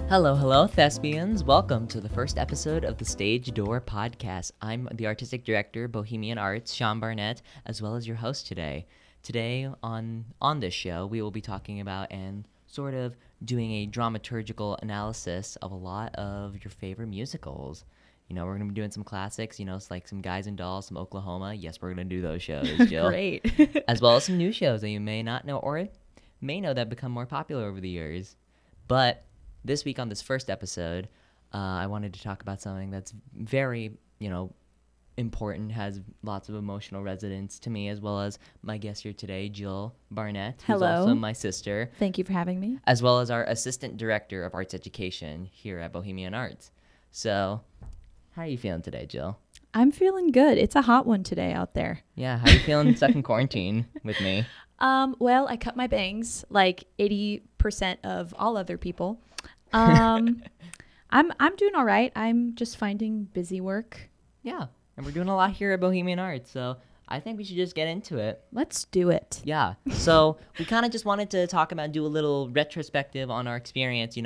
Hello, thespians. Welcome to the first episode of the Stage Door Podcast. I'm the artistic director, Bohemian Arts, Jillian Barnett, as well as your host today. Today on this show, we will be talking about and sort of doing a dramaturgical analysis of a lot of your favorite musicals. You know, we're going to be doing some classics, it's like some Guys and Dolls, some Oklahoma. Yes, we're going to do those shows, Jill. Great. As well as some new shows that you may not know or may know that have become more popular over the years. But this week on this first episode, I wanted to talk about something that's very, important, has lots of emotional resonance to me, as well as my guest here today, Jill Barnett, who's Hello. also my sister. Thank you for having me. As well as our assistant director of arts education here at Bohemian Arts. So, how are you feeling today, Jill? I'm feeling good. It's a hot one today out there. Yeah, how are you feeling stuck in quarantine with me? Well, I cut my bangs like 80% of all other people. I'm doing all right. I'm just finding busy work. Yeah, and we're doing a lot here at Bohemian Arts, so I think we should just get into it. Let's do it. Yeah, so we kind of just wanted to talk about, do a little retrospective on our experience,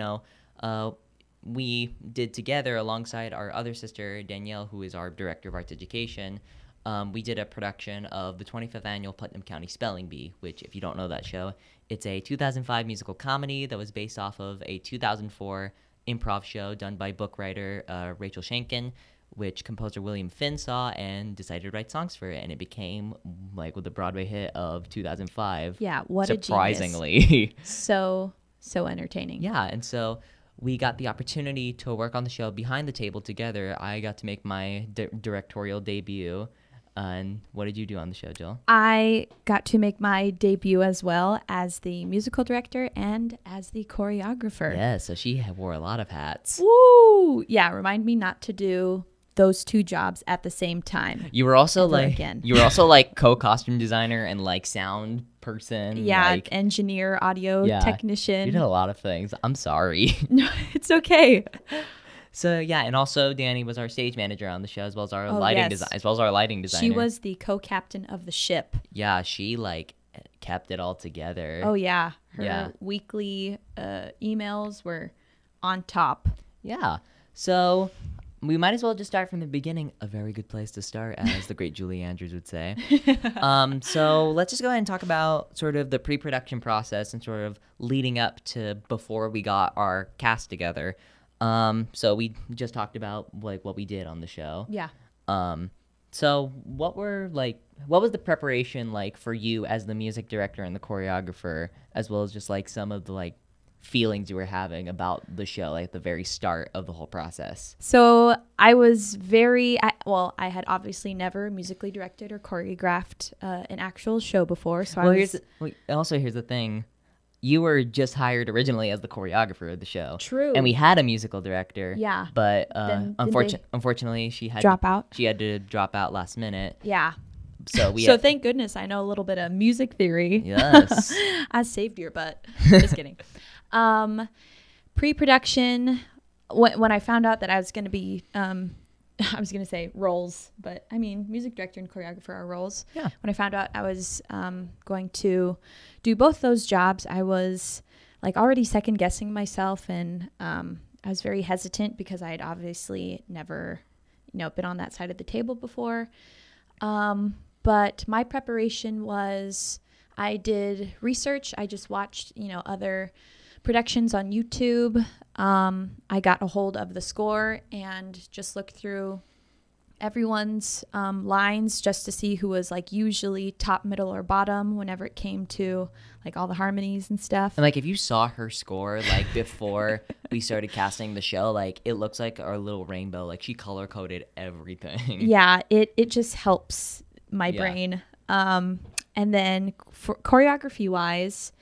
we did together alongside our other sister, Danielle, who is our director of arts education. We did a production of the 25th annual Putnam County Spelling Bee, which, if you don't know that show, it's a 2005 musical comedy that was based off of a 2004 improv show done by book writer Rachel Schenken, which composer William Finn saw and decided to write songs for it, and it became like the Broadway hit of 2005. Yeah, what surprisingly. a genius. So entertaining. Yeah, and so we got the opportunity to work on the show behind the table together. I got to make my directorial debut. And what did you do on the show, Jill? I got to make my debut as well as the musical director and as the choreographer. Yeah, so she wore a lot of hats. Woo! Yeah, remind me not to do those two jobs at the same time. You were also again. co-costume designer and like sound person. Yeah, engineer, audio technician. You did a lot of things. I'm sorry. No, it's okay. So yeah, and also Danny was our stage manager on the show, as well as our lighting designer. She was the co-captain of the ship. Yeah, she kept it all together. Oh yeah, her weekly emails were on top. Yeah, so we might as well just start from the beginning. A very good place to start, as the great Julie Andrews would say. So let's just go ahead and talk about sort of the pre-production process and sort of leading up to before we got our cast together. So we just talked about what we did on the show. Yeah. So what was the preparation like for you as the music director and the choreographer, as well as just some of the feelings you were having about the show at the very start of the whole process? So I was I had obviously never musically directed or choreographed an actual show before. So here's the thing. You were just hired originally as the choreographer of the show. True. And we had a musical director. Yeah. But unfortunately, she had to drop out last minute. Yeah. So thank goodness I know a little bit of music theory. Yes. I saved your butt. Just kidding. Pre-production, when I found out that I was going to be, I was going to say roles, but I mean, music director and choreographer are roles. Yeah. When I found out I was going to do both those jobs, I was already second guessing myself, and I was very hesitant because I had obviously never, been on that side of the table before. But my preparation was, I did research. I just watched, other productions on YouTube. I got a hold of the score and just looked through everyone's lines just to see who was usually top, middle, or bottom whenever it came to all the harmonies and stuff. And if you saw her score before we started casting the show, it looks like our little rainbow. She color coded everything. Yeah, it just helps my brain. And then for choreography wise,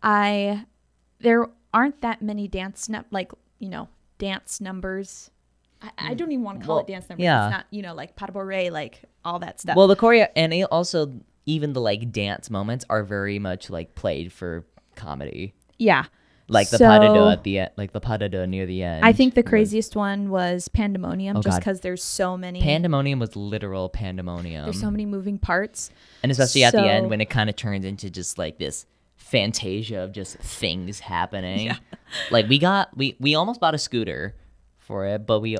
there aren't that many dance numbers. I don't even want to call it dance numbers. Yeah. It's not, pas de bourrée, all that stuff. Well, the choreo, and also even the dance moments are very much played for comedy. Yeah. The pas de deux at the end, the pas de deux near the end. I think the craziest one was Pandemonium, just God. because there's so many. Pandemonium was literal pandemonium. There's so many moving parts. And especially at the end when it kind of turns into just this fantasia of just things happening. Yeah. Like we almost bought a scooter for it, but we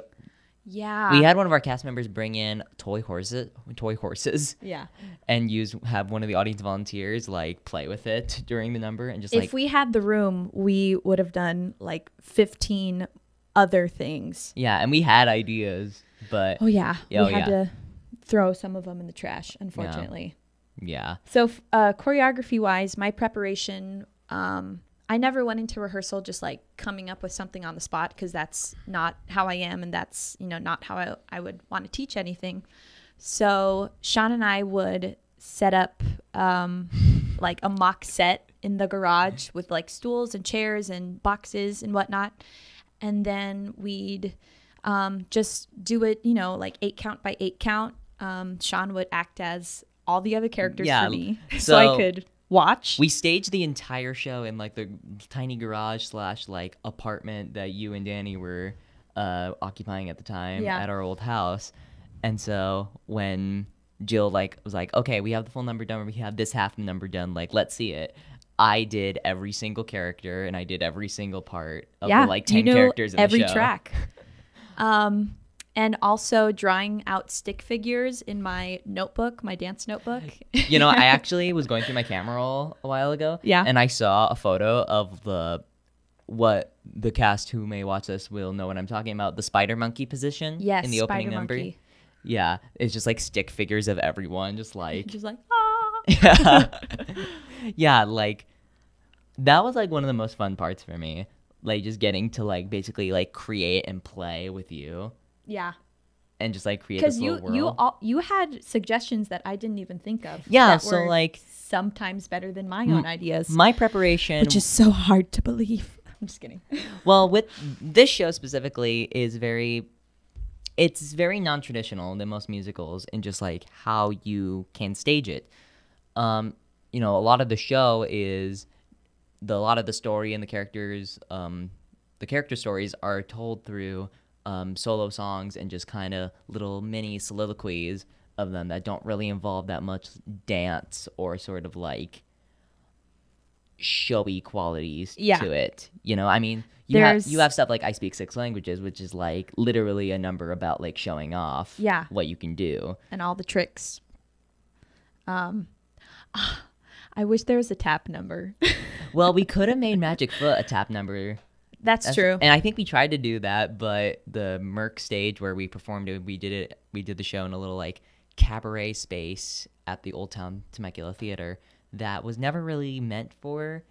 Yeah. had one of our cast members bring in toy horses, Yeah. and have one of the audience volunteers like play with it during the number, and just If we had the room, we would have done like 15 other things. yeah, and we had ideas, but Oh yeah, Oh, we had yeah. to throw some of them in the trash, unfortunately. yeah. So choreography wise, my preparation, I never went into rehearsal just like coming up with something on the spot, because that's not how I am, and that's, you know, not how I would want to teach anything. So Sean and I would set up like a mock set in the garage with like stools and chairs and boxes and whatnot. And then we'd just do it, you know, like 8 count by 8 count. Sean would act as all the other characters Yeah, for me, so so I could watch. We staged the entire show in like the tiny garage / like apartment that you and Danny were occupying at the time Yeah. at our old house. And so when Jill like was like, okay, we have the full number done, we have this half number done, like let's see it. I did every single character, and I did every single part of the like 10 you knew characters in every the show. track. And also drawing out stick figures in my notebook, my dance notebook. You know, I actually was going through my camera roll a while ago. Yeah. And I saw a photo of what the cast who may watch this will know what I'm talking about, the spider monkey position Yes, in the opening spider number. monkey. Yeah. It's just like stick figures of everyone, just like Just like, ah. yeah. Yeah, like that was like one of the most fun parts for me. Like just getting to like basically like create and play with you. Yeah. And just like create this Because little world. you had suggestions that I didn't even think of. Yeah, that so were like sometimes better than my own ideas. my preparation, which is so hard to believe. I'm just kidding. well, with this show specifically is it's very non-traditional than most musicals in just like how you can stage it. You know, a lot of the show is a lot of the story and the characters, the character stories are told through solo songs and just kind of little mini soliloquies of them that don't really involve that much dance or sort of like showy qualities to it. You know, I mean, you have stuff like I Speak 6 Languages, which is like literally a number about like showing off what you can do. And all the tricks. I wish there was a tap number. Well, we could have made Magic Foot a tap number. That's true. And I think we tried to do that, but the Merc stage where we performed it, we did the show in a little like cabaret space at the Old Town Temecula Theater that was never really meant for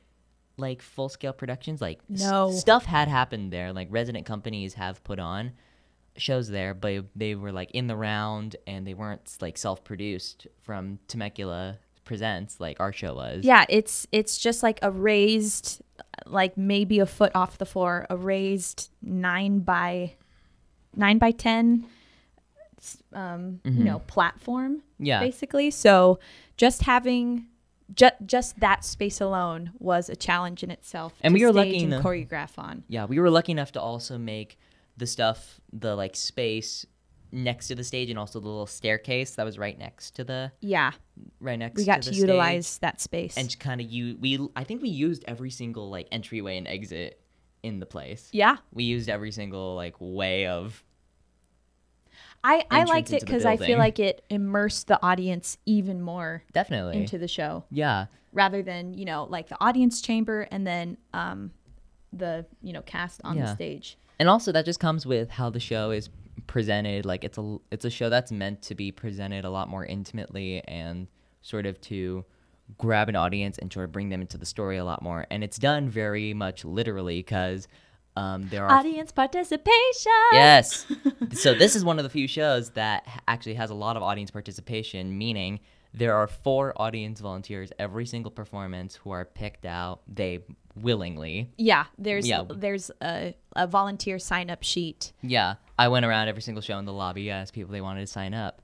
like full scale productions. Like stuff had happened there. Like resident companies have put on shows there, but they were like in the round and they weren't like self-produced from Temecula Presents like our show was. Yeah, it's just like a raised, like maybe a foot off the floor, a raised 9 by 10 you know, platform. Yeah. Basically. So just having just that space alone was a challenge in itself. And we were lucky and enough choreograph on. Yeah, we were lucky enough to also make the like space next to the stage and also the little staircase that was right next to the we got to to utilize that space and kind of I think we used every single like entryway and exit in the place. Yeah, we used every single like way of I liked it because I feel like it immersed the audience even more definitely into the show. Yeah, rather than, you know, like the audience chamber and then the, you know, cast on the stage. And also that just comes with how the show is presented. Like it's a show that's meant to be presented a lot more intimately and sort of to grab an audience and sort of bring them into the story a lot more. And it's done very much literally because there are audience participation. Yes. So this is one of the few shows that actually has a lot of audience participation, meaning there are 4 audience volunteers every single performance who are picked out. They willingly. Yeah, there's a volunteer sign up sheet. Yeah, I went around every single show in the lobby, asked people they wanted to sign up.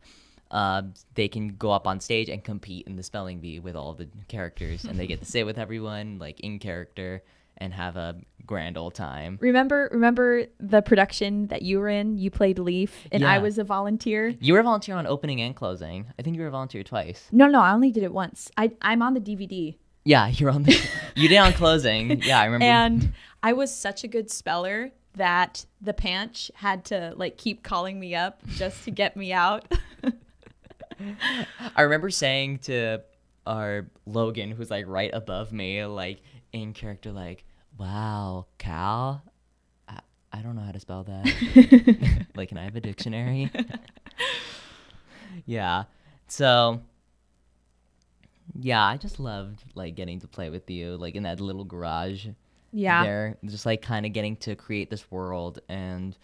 They can go up on stage and compete in the spelling bee with all the characters, and they get to sit with everyone like in character and have a grand old time. Remember the production that you were in? You played Leaf, and I was a volunteer. You were a volunteer on opening and closing. I think you were a volunteer twice. No, I only did it once. I'm on the DVD. Yeah, you did on closing. Yeah, I remember. And I was such a good speller that the Panch had to like keep calling me up just to get me out. I remember saying to our Logan, who's like right above me, like in character, like, "Wow, Cal, I don't know how to spell that. Like, can I have a dictionary?" Yeah. So, yeah, I just loved like getting to play with you, like in that little garage. Yeah. There, just like kind of getting to create this world and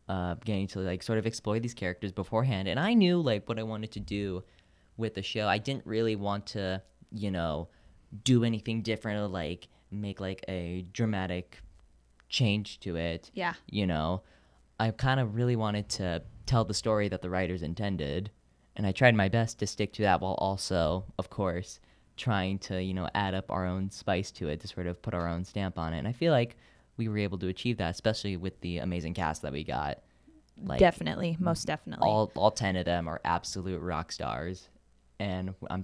getting to like sort of explore these characters beforehand. And I knew like what I wanted to do with the show. I didn't really want to, do anything different or like make like a dramatic change to it. Yeah. I kind of really wanted to tell the story that the writers intended, and I tried my best to stick to that while also, of course, trying to, add up our own spice to it to sort of put our own stamp on it. And I feel like we were able to achieve that, especially with the amazing cast that we got. Like, definitely, most definitely. All 10 of them are absolute rock stars, and I'm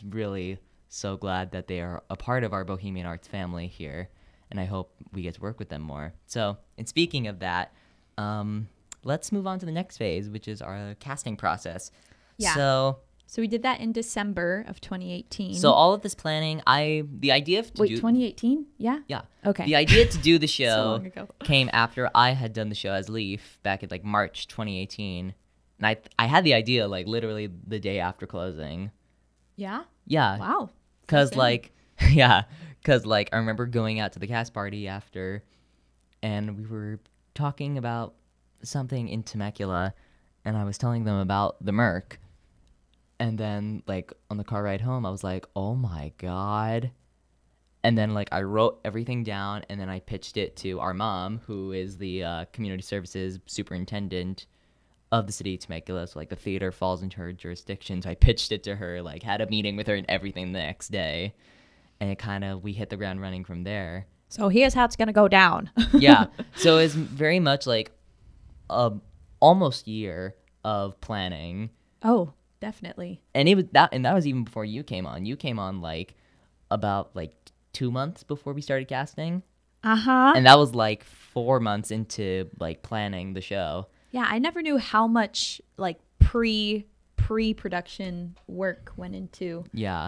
really so glad that they are a part of our Bohemian Arts family here, and I hope we get to work with them more. So, and speaking of that, let's move on to the next phase, which is our casting process. Yeah. So we did that in December of 2018. So all of this planning, the idea to Wait, 2018? Yeah? Yeah. Okay. The idea to do the So show long ago. came after I had done the show as Leaf back in like March 2018. And I had the idea like literally the day after closing. Yeah? Yeah. Wow. Cause soon. like, I remember going out to the cast party after, and we were talking about something in Temecula, and I was telling them about the Merc. And then, like, on the car ride home, I was like, oh, my God. And then, like, I wrote everything down, and then I pitched it to our mom, who is the community services superintendent of the city of Temecula. So, like, the theater falls into her jurisdiction. So I pitched it to her, like, had a meeting with her and everything the next day. And we hit the ground running from there. So here's how it's going to go down. Yeah. So it's very much like almost year of planning. Oh, definitely. And that was even before you came on. You came on like about like 2 months before we started casting. Uh-huh. And that was like 4 months into like planning the show. Yeah, I never knew how much like pre-production work went into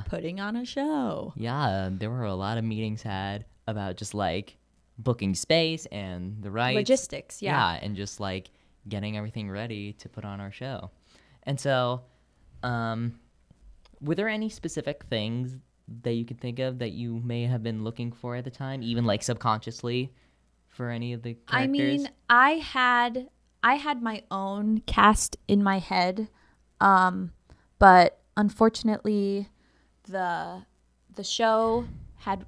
putting on a show. Yeah, there were a lot of meetings had about just like booking space and the rights. Logistics, yeah. Yeah, and just like getting everything ready to put on our show. And so, were there any specific things that you could think of that you may have been looking for at the time, even like subconsciously for any of the characters? I mean, I had my own cast in my head, but unfortunately, the show had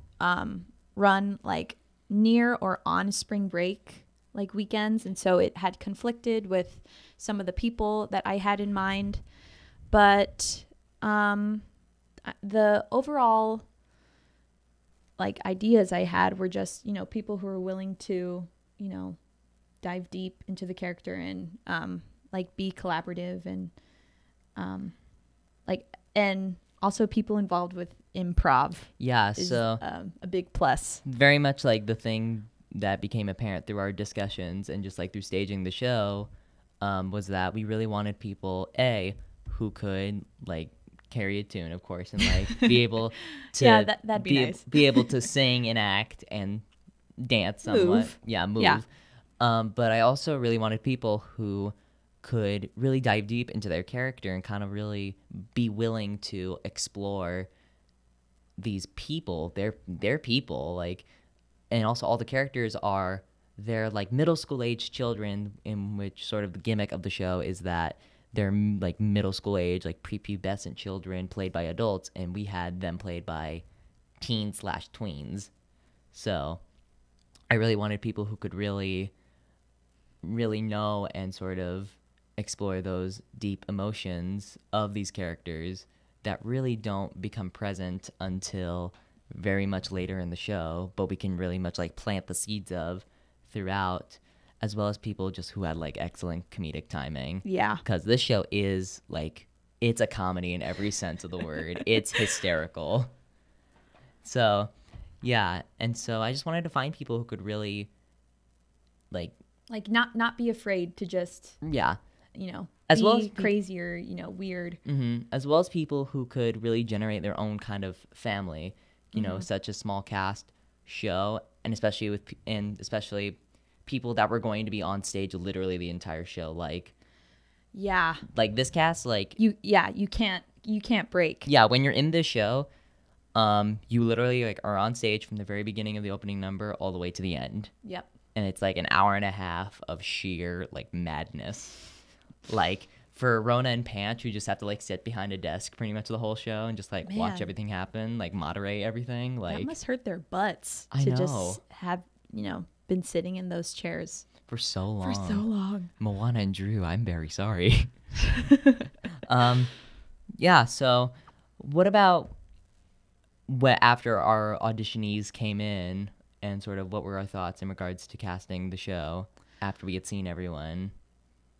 run like near or on spring break like weekends, and so it had conflicted with some of the people that I had in mind. But the overall like ideas I had were just, people who were willing to, dive deep into the character and like be collaborative and and also people involved with improv. Yeah, is, so a big plus. very much like the thing that became apparent through our discussions and just like through staging the show was that we really wanted people who could like carry a tune, of course, and like be able to that'd be nice. be able to sing and act and dance somewhat. Move. Move. Yeah. But I also really wanted people who could really dive deep into their character and kind of really be willing to explore these people, their people, like, and also all the characters they're like middle school age children, in which sort of the gimmick of the show is that they're like middle school age, like prepubescent children played by adults, and we had them played by teens/tweens. So I really wanted people who could really, really know and sort of explore those deep emotions of these characters that really don't become present until very much later in the show, but we can really much like plant the seeds of throughout, as well as people just who had like excellent comedic timing. Yeah. Because this show is like, it's a comedy in every sense of the word. It's hysterical. So, yeah. And so I just wanted to find people who could really, like, not be afraid to just, yeah. As well as crazy or, weird. As well as people who could really generate their own kind of family, such a small cast show, and especially people that were going to be on stage literally the entire show, like this cast, like you can't break. Yeah, when you're in this show, you literally like are on stage from the very beginning of the opening number all the way to the end. Yep. And it's like an hour and a half of sheer like madness. Like for Rona and Panch, we just have to like sit behind a desk pretty much the whole show and just like watch everything happen, like moderate everything. Like that must hurt their butts just have, been sitting in those chairs for so long. Moana and Drew, I'm very sorry. Yeah, so what about after our auditionees came in, and sort of what were our thoughts in regards to casting the show after we had seen everyone?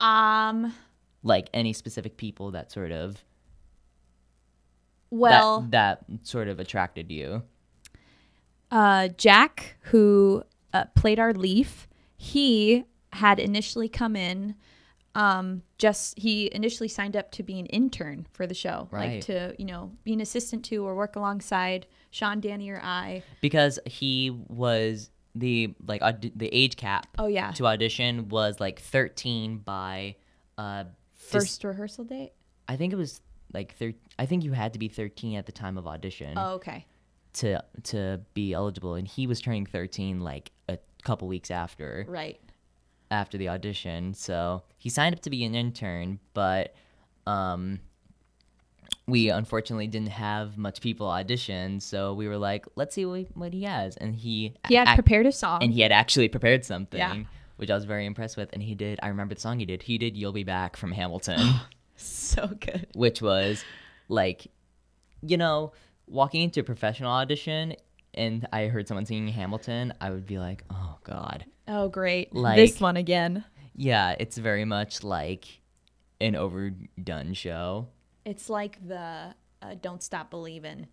Like any specific people that sort of that sort of attracted you? Jack, who played our Leaf, he had initially come in. He initially signed up to be an intern for the show, right. Like to, be an assistant to or work alongside Sean, Danny, or I. Because he was the age cap. Oh yeah. To audition was like 13 by first rehearsal date. I think it was like I think you had to be 13 at the time of audition. Oh, okay. To be eligible, and he was turning 13 like a couple weeks after. Right. After the audition, so he signed up to be an intern, but we unfortunately didn't have much people audition, so we were like, let's see what he has. And he had prepared a song, and he had actually prepared something, yeah. Which I was very impressed with. And I remember the song he did "You'll Be Back" from Hamilton. So good. Which was like, walking into a professional audition and I heard someone singing Hamilton, I would be like, oh God. Oh, great. Like, this one again. Yeah, it's very much like an overdone show. It's like the Don't Stop Believin'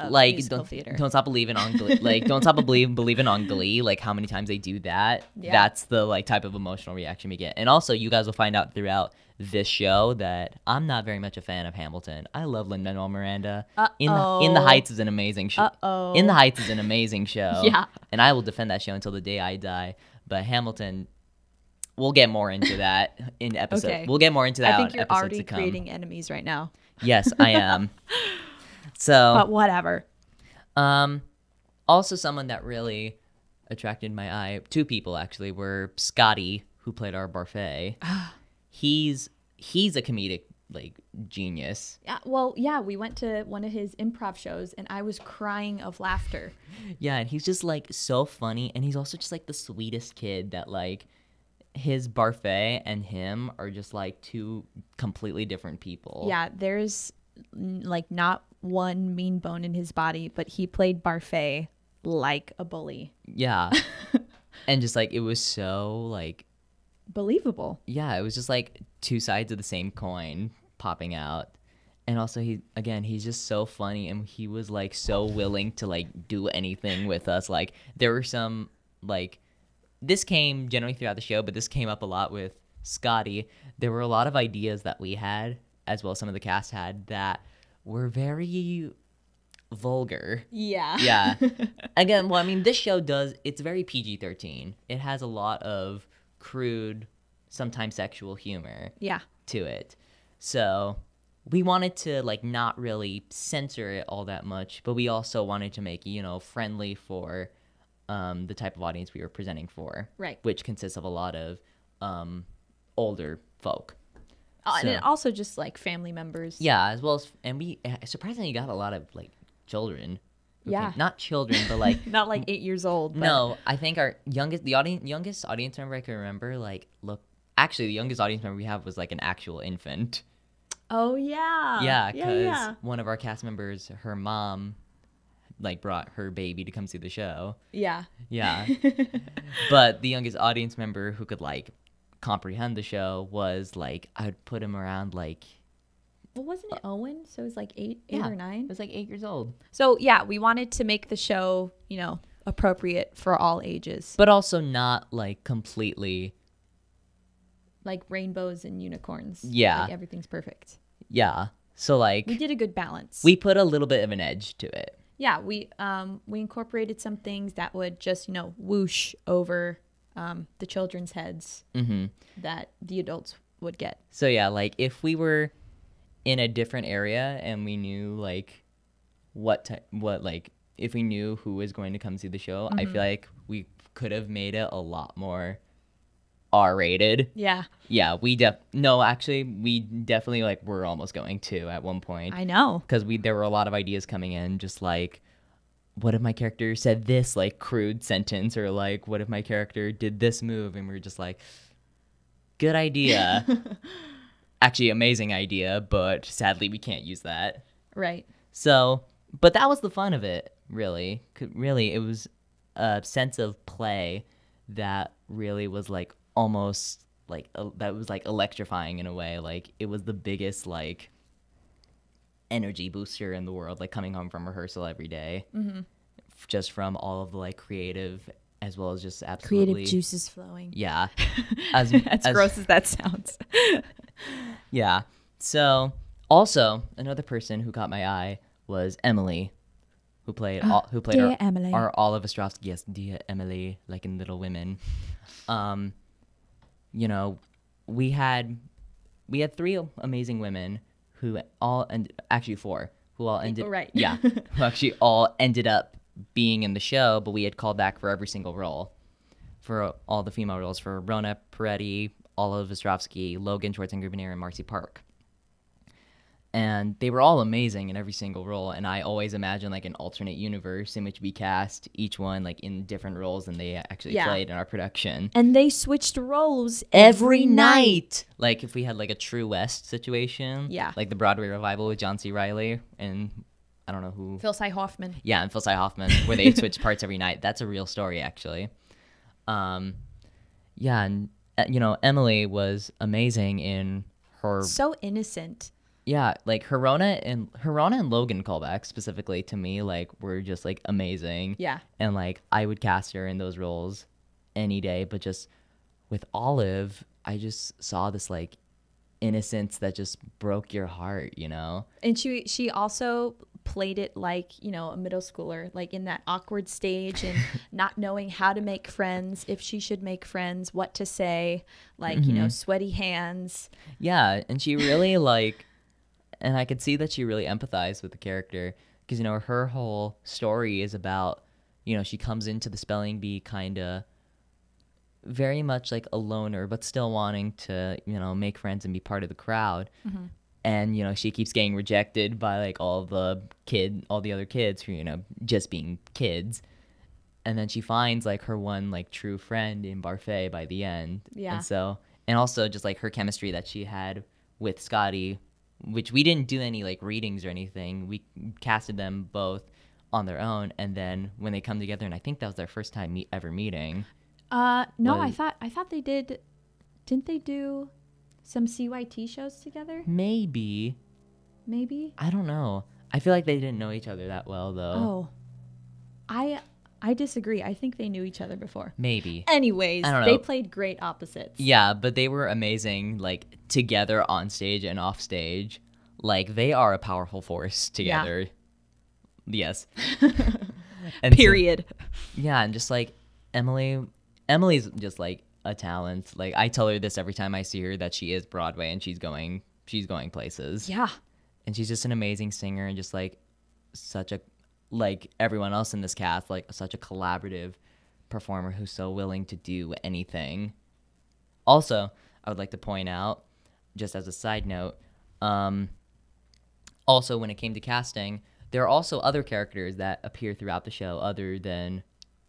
like musical theater. Don't Stop Believin' on Glee. Like, Don't Stop Believin' on Glee. Like, how many times they do that. Yeah. That's the like type of emotional reaction we get. And also, you guys will find out throughout this show that I'm not very much a fan of Hamilton. I love Lin-Manuel Miranda. In the Heights is an amazing show. In the Heights is an amazing show. Yeah. And I will defend that show until the day I die. But Hamilton, we'll get more into that in episode. Okay. We'll get more into that. I think you're already creating enemies right now. Yes, I am. So, but whatever. Also, someone that really attracted my eye, two people actually, were Scotty, who played our Barfay. He's a comedic like genius. Yeah, well, yeah, we went to one of his improv shows and I was crying of laughter. Yeah, and he's just like so funny, and he's also just like the sweetest kid that like his Barfay and him are just like two completely different people. Yeah, there's like not one mean bone in his body, but he played Barfay like a bully. Yeah. And just like it was so like believable. Yeah, it was just like two sides of the same coin popping out. And also he's just so funny, and he was like so willing to like do anything with us. Like there were some like, this came generally throughout the show, but this came up a lot with Scotty. There were a lot of ideas that we had, as well as some of the cast had, that were very vulgar. Yeah. Yeah. Again, well, I mean, this show it's very PG-13. It has a lot of crude, sometimes sexual humor. Yeah. To it. So we wanted to like not really censor it all that much, but we also wanted to make it, friendly for the type of audience we were presenting for. Right. Which consists of a lot of older folk. And it also just like family members. Yeah, as well as, and we surprisingly got a lot of like children. Yeah. Not children, but like not like 8 years old. But... No, I think our youngest audience member I can remember, actually the youngest audience member we have was like an actual infant. Oh yeah. Yeah, because one of our cast members, her mom, like brought her baby to come see the show. Yeah. Yeah. But the youngest audience member who could like comprehend the show was like, I would put him around like well, wasn't it Owen? So it was like eight Yeah. or 9. It was like 8 years old. So yeah, we wanted to make the show, appropriate for all ages, But also not like completely. like rainbows and unicorns. Yeah. Like everything's perfect. Yeah. So like We did a good balance. we put a little bit of an edge to it. Yeah, we incorporated some things that would just whoosh over the children's heads that the adults would get. So yeah, like if we were in a different area and we knew like if we knew who was going to come see the show, I feel like we could have made it a lot more R-rated. Yeah, Yeah, we definitely like were almost going to at one point. I know. Because there were a lot of ideas coming in, just like, what if my character said this like crude sentence, or like, what if my character did this move, and we were just like, good idea. Actually, amazing idea, but sadly we can't use that. Right. So, but that was the fun of it, really. Really, it was a sense of play that really was like almost like that was like electrifying in a way. Like it was the biggest like energy booster in the world, like coming home from rehearsal every day, just from all of the like creative as well as just absolutely Creative juices flowing. Yeah. As gross as that sounds. Yeah. So also another person who caught my eye was Emily, who played Dear Emily. our Olive Ostrovsky. Yes, dear Emily, like in Little Women. We had 3 amazing women who all actually 4 who all ended right. Yeah, who actually all ended up being in the show, but we had called back for every single role, for all the female roles, for Rona Peretti, Olive Ostrovsky, Logan Schwarzenegger, and Marcy Park. And they were all amazing in every single role, and I always imagine like an alternate universe in which we cast each one like in different roles than they actually played in our production. And they switched roles Every night. Like if we had like a True West situation. Yeah. Like the Broadway revival with John C. Reilly and I don't know who. Phil Sy Hoffman. Yeah, and Phil Sy Hoffman, where they switch parts every night. That's a real story, actually. Yeah, and Emily was amazing in her. So innocent. Yeah, like Rona and Logan callbacks specifically to me like were just like amazing. Yeah. And like I would cast her in those roles any day, but just with Olive, I just saw this like innocence that just broke your heart, And she also played it like, a middle schooler, like in that awkward stage and not knowing how to make friends, if she should make friends, what to say, like, sweaty hands. Yeah, and she really like, and I could see that she really empathized with the character because, her whole story is about, she comes into the spelling bee kind of very much like a loner, but still wanting to, make friends and be part of the crowd. Mm-hmm. And, she keeps getting rejected by like all the other kids who, just being kids. And then she finds like her one like true friend in Barfay by the end. Yeah. And also just like her chemistry that she had with Scotty, which we didn't do any like readings or anything. We casted them both on their own. And then when they come together, and I think that was their first time ever meeting. No, I thought they did. Didn't they do some CYT shows together? Maybe. I don't know. I feel like they didn't know each other that well, though. Oh. I disagree. I think they knew each other before. Maybe. Anyways, I don't know. They played great opposites. Yeah, but they were amazing, like, together on stage and off stage. Like, they are a powerful force together. Yeah. Yes. Period. And just, like, Emily's just, like, a talent. Like, I tell her this every time I see her, that she is Broadway and she's going places. Yeah. And she's just an amazing singer and just, like, such a, like everyone else in this cast, like such a collaborative performer who's so willing to do anything. Also, I would like to point out, just as a side note, also when it came to casting, there are also other characters that appear throughout the show other than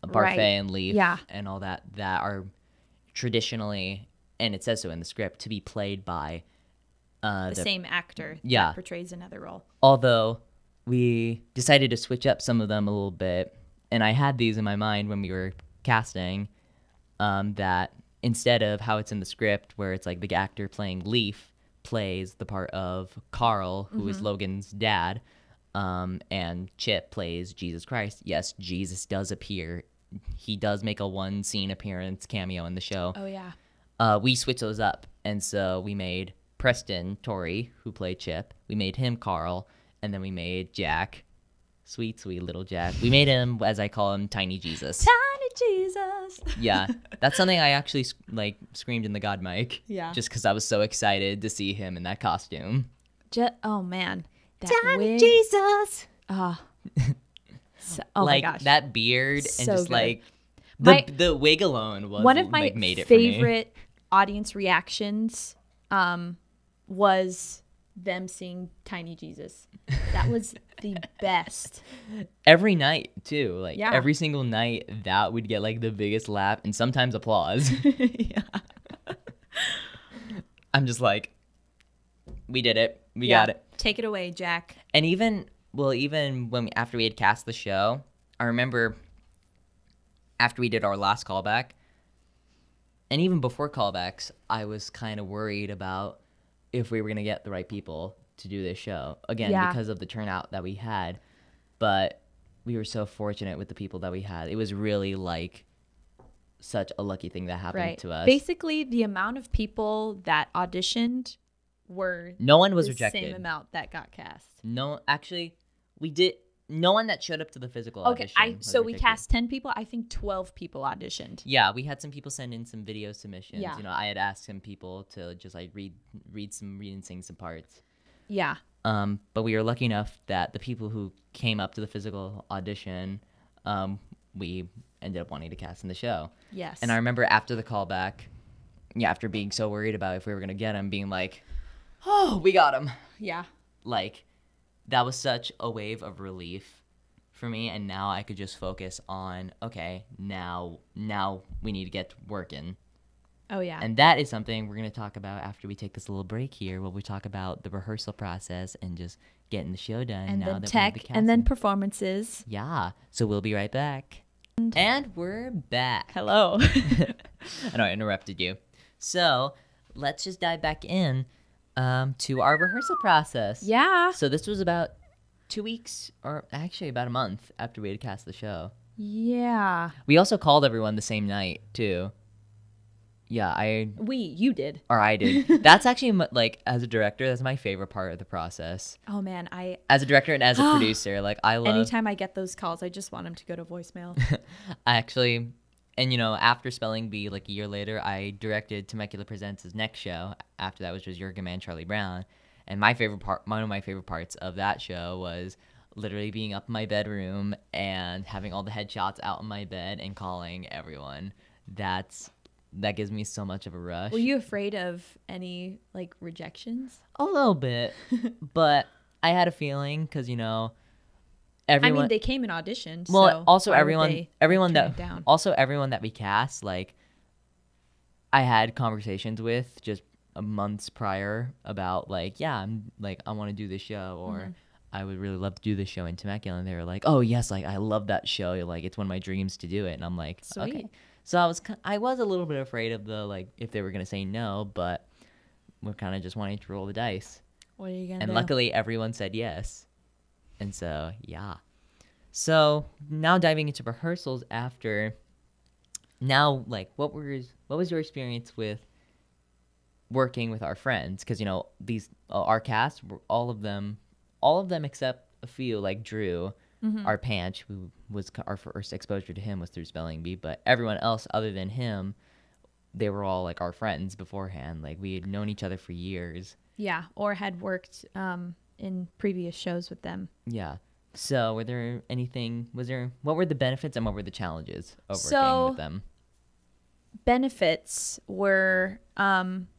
Barfay and Leaf and all that are traditionally, and it says so in the script, to be played by the same actor that portrays another role. Although we decided to switch up some of them a little bit, and I had these in my mind when we were casting, that instead of how it's in the script where it's like the actor playing Leaf plays the part of Carl, who is Logan's dad, and Chip plays Jesus Christ. Yes, Jesus does appear. He does make a one scene appearance cameo in the show. Oh, yeah. We switched those up, and so we made Preston Torrey, who played Chip. We made him Carl, and then we made Jack, sweet little Jack. We made him, as I call him, Tiny Jesus. Tiny Jesus. Yeah, that's something I actually screamed in the God mic. Yeah. Just because I was so excited to see him in that costume. Oh man, that Tiny wig. Jesus. Oh. Oh like, my gosh, that beard So and just good. like the wig alone was one of my like, made it for me. favorite audience reactions. Was them seeing Tiny Jesus. That was the best. Every night too, like Yeah. every single night, that would get like the biggest laugh and sometimes applause. Yeah. I'm just like, we did it, we got it. Take it away, Jack. And even when after we had cast the show, I remember after we did our last callback, and even before callbacks, I was kind of worried about if we were gonna get the right people to do this show again because of the turnout that we had. But we were so fortunate with the people that we had. It was really like such a lucky thing that happened to us. Basically, the amount of people that auditioned were No one was the rejected. same amount that got cast. No, actually, we did. No one that showed up to the physical Okay, audition. was so we rejected. cast 10 people. I think 12 people auditioned. Yeah, we had some people send in some video submissions. Yeah. You know, I had asked some people to just like read and sing some parts. Yeah. But we were lucky enough that the people who came up to the physical audition, we ended up wanting to cast in the show. Yes. And I remember after the callback, after being so worried about if we were gonna get him, being like, "Oh, we got him!" Yeah. Like, that was such a wave of relief for me, and now I could just focus on, okay, now we need to get working. Oh, yeah. And that is something we're going to talk about after we take this little break here, where we talk about the rehearsal process and just getting the show done. and now then that we have tech, the and then casting. performances. Yeah, so we'll be right back. And we're back. Hello. I know I interrupted you. So let's just dive back in to our rehearsal process. Yeah. So this was about 2 weeks, or actually about a month after we had cast the show. Yeah. We also called everyone the same night too. Yeah, You did. or I did. That's actually like, as a director, that's my favorite part of the process. Oh, man. As a director and as a producer, like I love. Anytime I get those calls, I just want them to go to voicemail. I actually, and you know, after Spelling Bee, like a year later, I directed Temecula Presents' next show. After that was just Jurgen Man, Charlie Brown. And one of my favorite parts of that show was literally being up in my bedroom and having all the headshots out in my bed and calling everyone. That gives me so much of a rush. Were you afraid of any like rejections? A little bit, but I had a feeling because, you know, everyone. I mean, they came and auditioned. Well, so also why would everyone they, everyone turn that it down? also everyone that we cast, like, I had conversations with just months prior about like, yeah, I'm like, I want to do this show, or I would really love to do this show in Temecula, and they were like, oh yes, like I love that show, like it's one of my dreams to do it, and I'm like, Sweet. okay. So I was a little bit afraid of the like if they were gonna say no, but we're kind of just wanting to roll the dice. What are you gonna And do? luckily everyone said yes. And so, yeah. So now diving into rehearsals after, now, like, what was your experience with working with our friends? Because, you know, our cast, all of them except a few, like Drew, our Panch, who was our first exposure to him was through Spelling Bee, but everyone else other than him, they were all like our friends beforehand. Like, we had known each other for years. Yeah, or had worked in previous shows with them. Yeah. So, what were the benefits and what were the challenges of working So- with them? Benefits were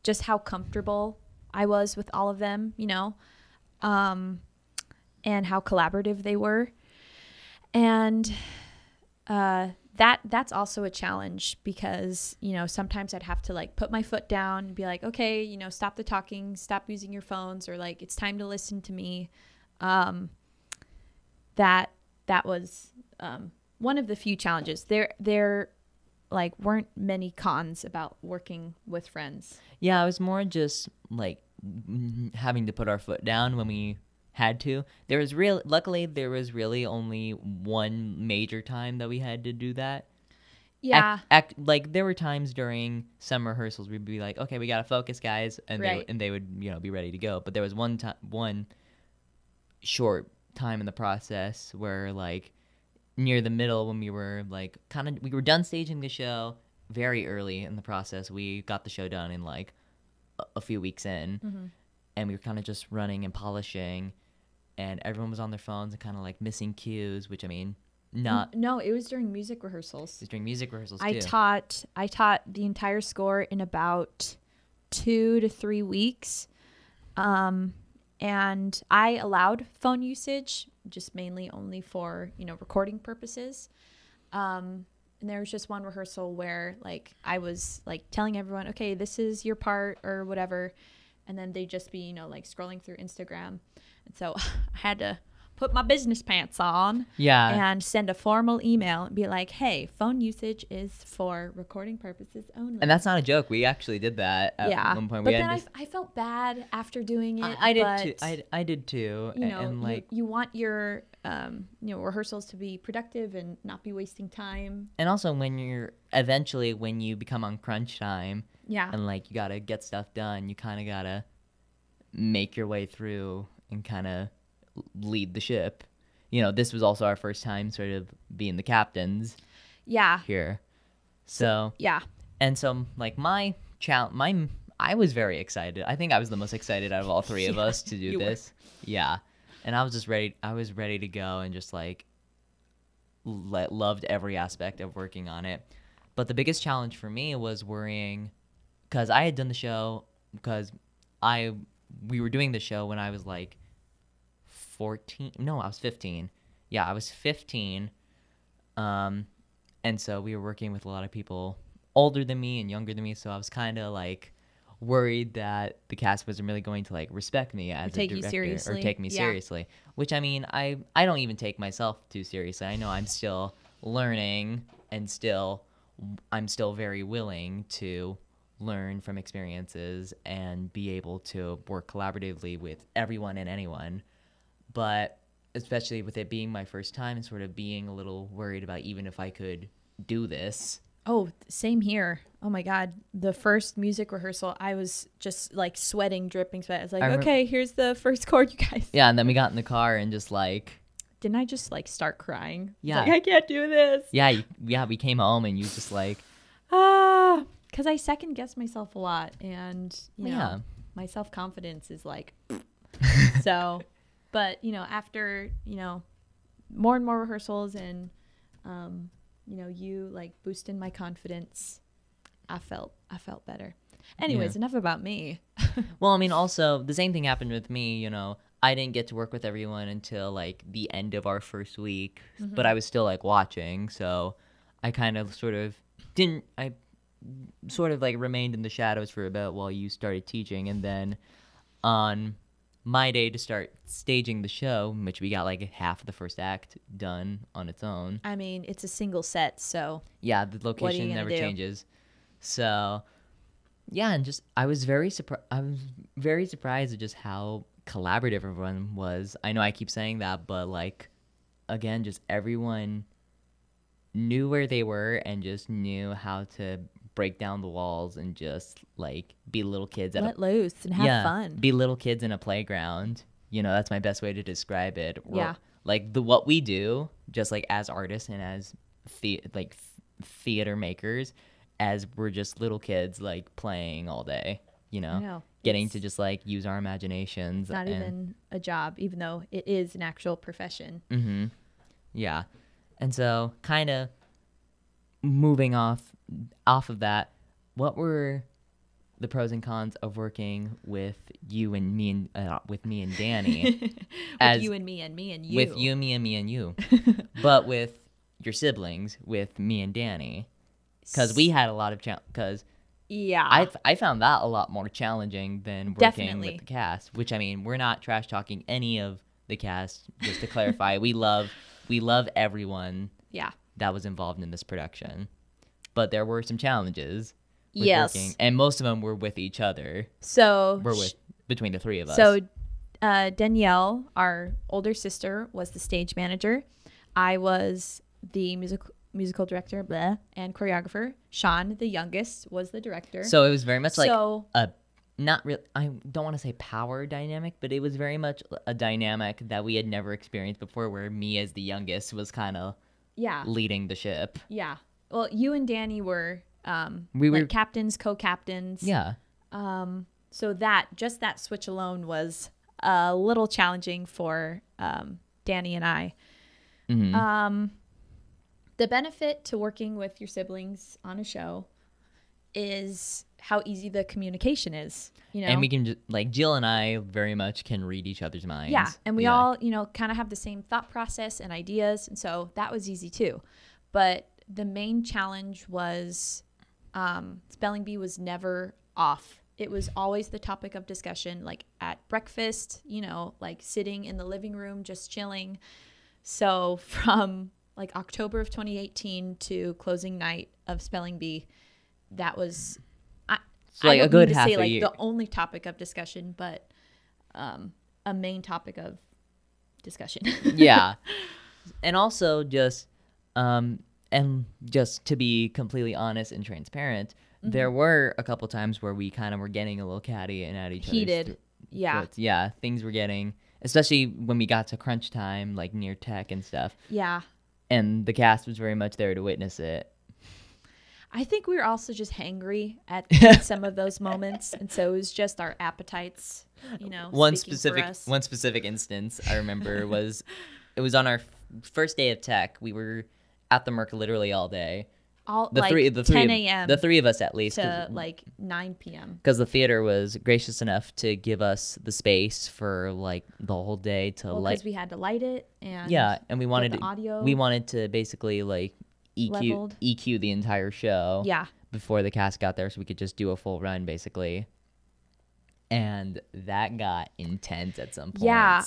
just how comfortable I was with all of them, you know, and how collaborative they were. And that's also a challenge because, you know, sometimes I'd have to like put my foot down and be like, okay, you know, stop the talking, stop using your phones, or like, it's time to listen to me. That was one of the few challenges. There like weren't many cons about working with friends. Yeah, it was more just like having to put our foot down when we had to. Luckily there was really only one major time that we had to do that. Yeah. Like there were times during some rehearsals we'd be like, okay, we gotta focus, guys, and Right. they would be ready to go. But there was one short time in the process where like near the middle when we were like we were done staging the show very early in the process. We got the show done in like a few weeks in, and we were kind of just running and polishing, and everyone was on their phones and kind of like missing cues, which I mean. No, it was during music rehearsals. It was during music rehearsals too. I taught the entire score in about 2 to 3 weeks. And I allowed phone usage, just mainly only for, recording purposes. And there was just one rehearsal where like I was like telling everyone, okay, this is your part or whatever. And then they'd just be, like scrolling through Instagram. And so I had to put my business pants on and send a formal email and be like, hey, phone usage is for recording purposes only. And that's not a joke. We actually did that at one point. But then I felt bad after doing it. I did too. I did too. And like you want your rehearsals to be productive and not be wasting time. And also when you become on crunch time, and like you gotta get stuff done, you kind of gotta make your way through and kind of lead the ship. This was also our first time sort of being the captains here. So and so like my challenge, I was very excited. I think I was the most excited out of all three of us to do this. And I was just ready. I was ready to go and just like loved every aspect of working on it. But the biggest challenge for me was worrying, because I had done the show, because we were doing the show when I was like 14. No, I was 15. I was 15. And so we were working with a lot of people older than me and younger than me, so I was kind of like worried that the cast wasn't really going to like respect me as a director or take me seriously, which I mean, I don't even take myself too seriously. I know I'm still learning, and I'm still very willing to learn from experiences and be able to work collaboratively with everyone and anyone. But especially with it being my first time and sort of being a little worried about even if I could do this. Oh, same here. Oh my God. The first music rehearsal, I was just like sweating, dripping sweat. I was like, okay, here's the first chord, you guys. Yeah, and then we got in the car and just like... Didn't I just like start crying? Yeah. Like, I can't do this. Yeah, we came home and you just like... Because I second guess myself a lot, and, you know, my self-confidence is like... So... But, after, more and more rehearsals and, you like boosting my confidence, I felt better. Anyways, enough about me. Well, I mean, also the same thing happened with me. I didn't get to work with everyone until like the end of our first week, but I was still like watching. So I kind of sort of like remained in the shadows for a bit while you started teaching. And then on my day to start staging the show, which we got like half of the first act done on its own. I mean, it's a single set, so yeah, the location never changes. So yeah, and just I was very surprised at just how collaborative everyone was. I know I keep saying that, but like again, just everyone knew where they were and just knew how to break down the walls and just like be little kids let loose and have fun. Be little kids in a playground. That's my best way to describe it. Like what we do, just like as artists and as theater makers, as we're just little kids like playing all day. Getting to just like use our imaginations. It's not even a job, even though it is an actual profession. Mm-hmm. Yeah, and so kind of moving off of that, what were the pros and cons of working with you and me and with me and Danny? With you and me and me and you. With you, me, and me and you. But with your siblings, with me and Danny, because we had a lot of because I found that a lot more challenging than working with the cast. Which I mean, we're not trash talking any of the cast. Just to clarify, we love everyone. Yeah. That was involved in this production. But there were some challenges with yes. working, and most of them were with each other. So between the three of us. So Danielle, our older sister, was the stage manager. I was the musical director, and choreographer. Sean, the youngest, was the director. So it was very much like a not real. I don't want to say power dynamic, but it was very much a dynamic that we had never experienced before, where me as the youngest was kind of leading the ship. Yeah. Well, you and Danny were we were like captains, co-captains. Yeah. So that switch alone was a little challenging for Danny and I. Mm-hmm. The benefit to working with your siblings on a show is how easy the communication is, you know. And we can just, like, Jill and I very much can read each other's minds. Yeah, and we all, you know, kind of have the same thought process and ideas, and so that was easy too. But the main challenge was spelling bee was never off. It was always the topic of discussion, like at breakfast, you know, like sitting in the living room just chilling. So from like October of 2018 to closing night of spelling bee, that was like a good half a year. The only topic of discussion, but a main topic of discussion. Yeah. And also just to be completely honest and transparent, there were a couple times where we kind of were getting a little catty and at each other's heated. Yeah, things were getting, especially when we got to crunch time, like near tech and stuff. Yeah. And the cast was very much there to witness it. I think we were also just hangry at some of those moments, and so it was just our appetites, you know. One specific instance I remember it was on our first day of tech. We were at the Merc literally all day. The 10 a.m. The three of us at least. To like 9 p.m. Because the theater was gracious enough to give us the space for like the whole day to light. Because we had to light it and and we wanted the audio. We wanted to basically like EQ the entire show. Yeah. Before the cast got there, so we could just do a full run basically. And that got intense at some point. Yeah,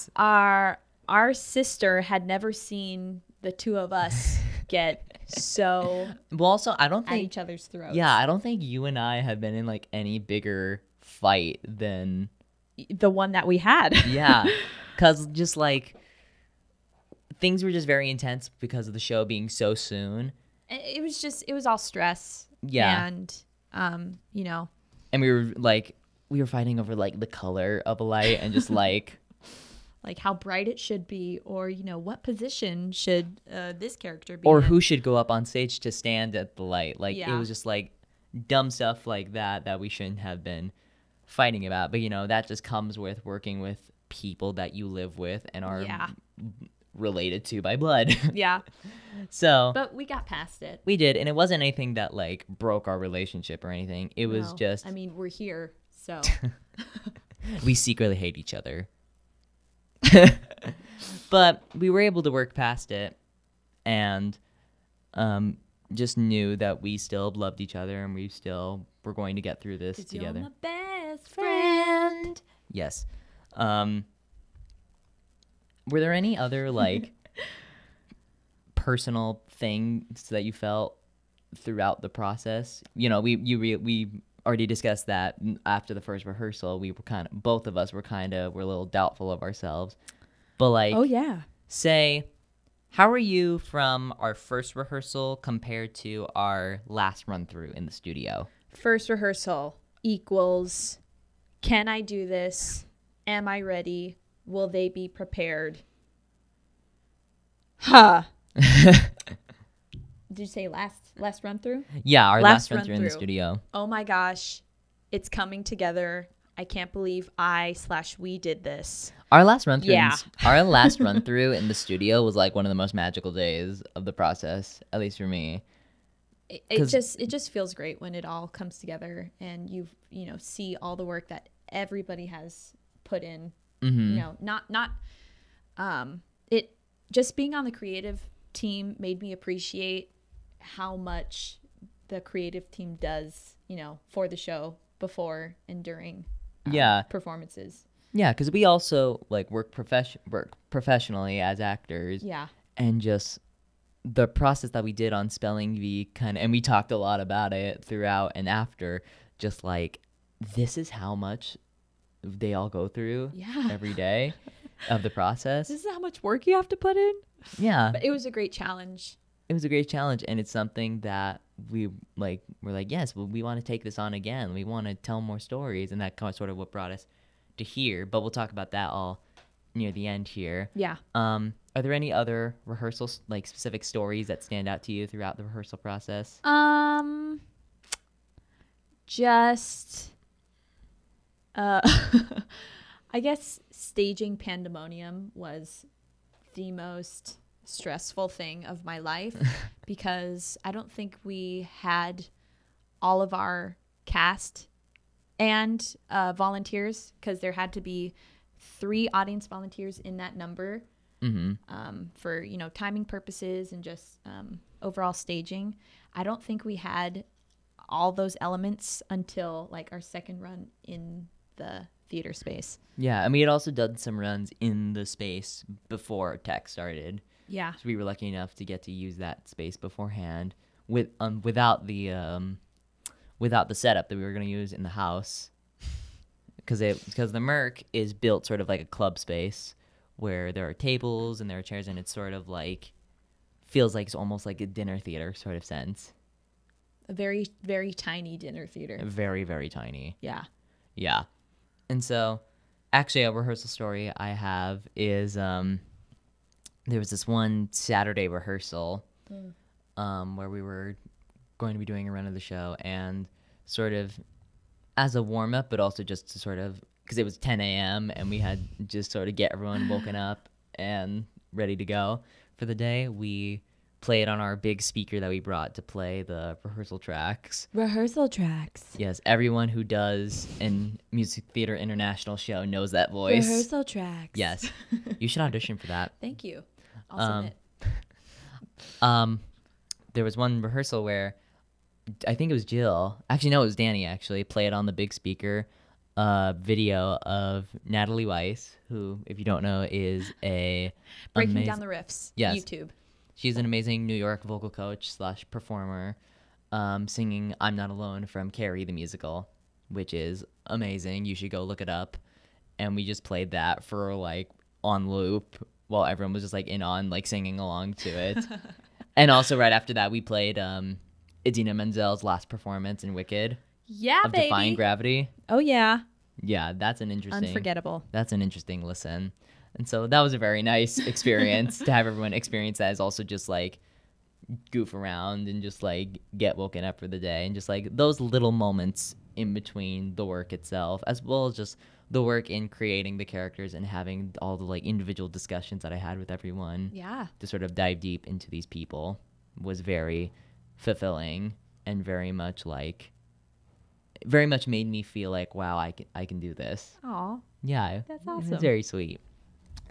our sister had never seen the two of us get so well, also I don't think at each other's throats. Yeah, I don't think you and I have been in like any bigger fight than the one that we had. Yeah, because just like things were just very intense because of the show being so soon. It was all stress. Yeah, and you know, and we were fighting over like the color of a light and just like. Like how bright it should be, or, you know, what position should this character be or in? Who should go up on stage to stand at the light. Like, It was just like dumb stuff like that we shouldn't have been fighting about. But, you know, that just comes with working with people that you live with and are related to by blood. Yeah. So. But we got past it. We did. And it wasn't anything that, like, broke our relationship or anything. It was just. I mean, we're here, so. We secretly hate each other. But we were able to work past it and just knew that we still loved each other and we still were going to get through this together. You're my best friend. Yes. Were there any other like personal things that you felt throughout the process? You know, we already discussed that after the first rehearsal, both of us were a little doubtful of ourselves. But like, oh yeah, say, how are you from our first rehearsal compared to our last run through in the studio? First rehearsal equals, can I do this? Am I ready? Will they be prepared? Huh. Did you say last run through? Yeah, our last run through in the studio. Oh my gosh, it's coming together. I can't believe we did this. Our last run through in the studio was like one of the most magical days of the process, at least for me. It just feels great when it all comes together and you see all the work that everybody has put in. Mm-hmm. You know, it just being on the creative team made me appreciate how much the creative team does, you know, for the show before and during performances. Yeah, because we also like work professionally as actors. Yeah. And just the process that we did on Spelling Bee and we talked a lot about it throughout and after, just like this is how much they all go through Yeah. every day of the process. This is how much work you have to put in. Yeah. But it was a great challenge. It was a great challenge, and it's something that we're like, yes, well, we want to take this on again. We want to tell more stories, and that kind of sort of what brought us to here. But we'll talk about that all near the end here. Yeah. Are there any other rehearsals, like specific stories that stand out to you throughout the rehearsal process? Just I guess staging Pandemonium was the most stressful thing of my life because I don't think we had all of our cast and volunteers, because there had to be 3 audience volunteers in that number for, timing purposes and just overall staging. I don't think we had all those elements until like our second run in the theater space. Yeah, and we had also done some runs in the space before tech started. Yeah. So we were lucky enough to get to use that space beforehand without the setup that we were going to use in the house, because the Merc is built sort of like a club space where there are tables and there are chairs, and it's sort of like feels like it's almost like a dinner theater sort of sense. A very, very tiny dinner theater. Very, very tiny. Yeah. Yeah. And so actually a rehearsal story I have is there was this one Saturday rehearsal where we were going to be doing a run of the show, and sort of as a warm-up, but also just to sort of, because it was 10 a.m. and we had just sort of get everyone woken up and ready to go for the day, we played on our big speaker that we brought to play the rehearsal tracks. Rehearsal tracks. Yes, everyone who does an Music Theater International show knows that voice. Rehearsal tracks. Yes. You should audition for that. Thank you. I'll submit. There was one rehearsal where I think it was Jill. Actually, no, it was Danny, actually. Played on the big speaker video of Natalie Weiss, who, if you don't know, is a Breaking Down the Riffs. Yes. YouTube. She's an amazing New York vocal coach / performer, singing I'm Not Alone from Carrie the Musical, which is amazing. You should go look it up. And we just played that for like on loop while everyone was just like like singing along to it. And also right after that, we played Idina Menzel's last performance in Wicked. Yeah, of baby. Defying Gravity. Oh, yeah. Yeah, that's an interesting... Unforgettable. That's an interesting listen. And so that was a very nice experience to have everyone experience that, as also just like goof around and just like get woken up for the day, and just like those little moments in between the work itself, as well as just the work in creating the characters and having all the like individual discussions that I had with everyone. Yeah. To sort of dive deep into these people was very fulfilling and very much made me feel like, wow, I can do this. Aw. Yeah. That's awesome. It's very sweet.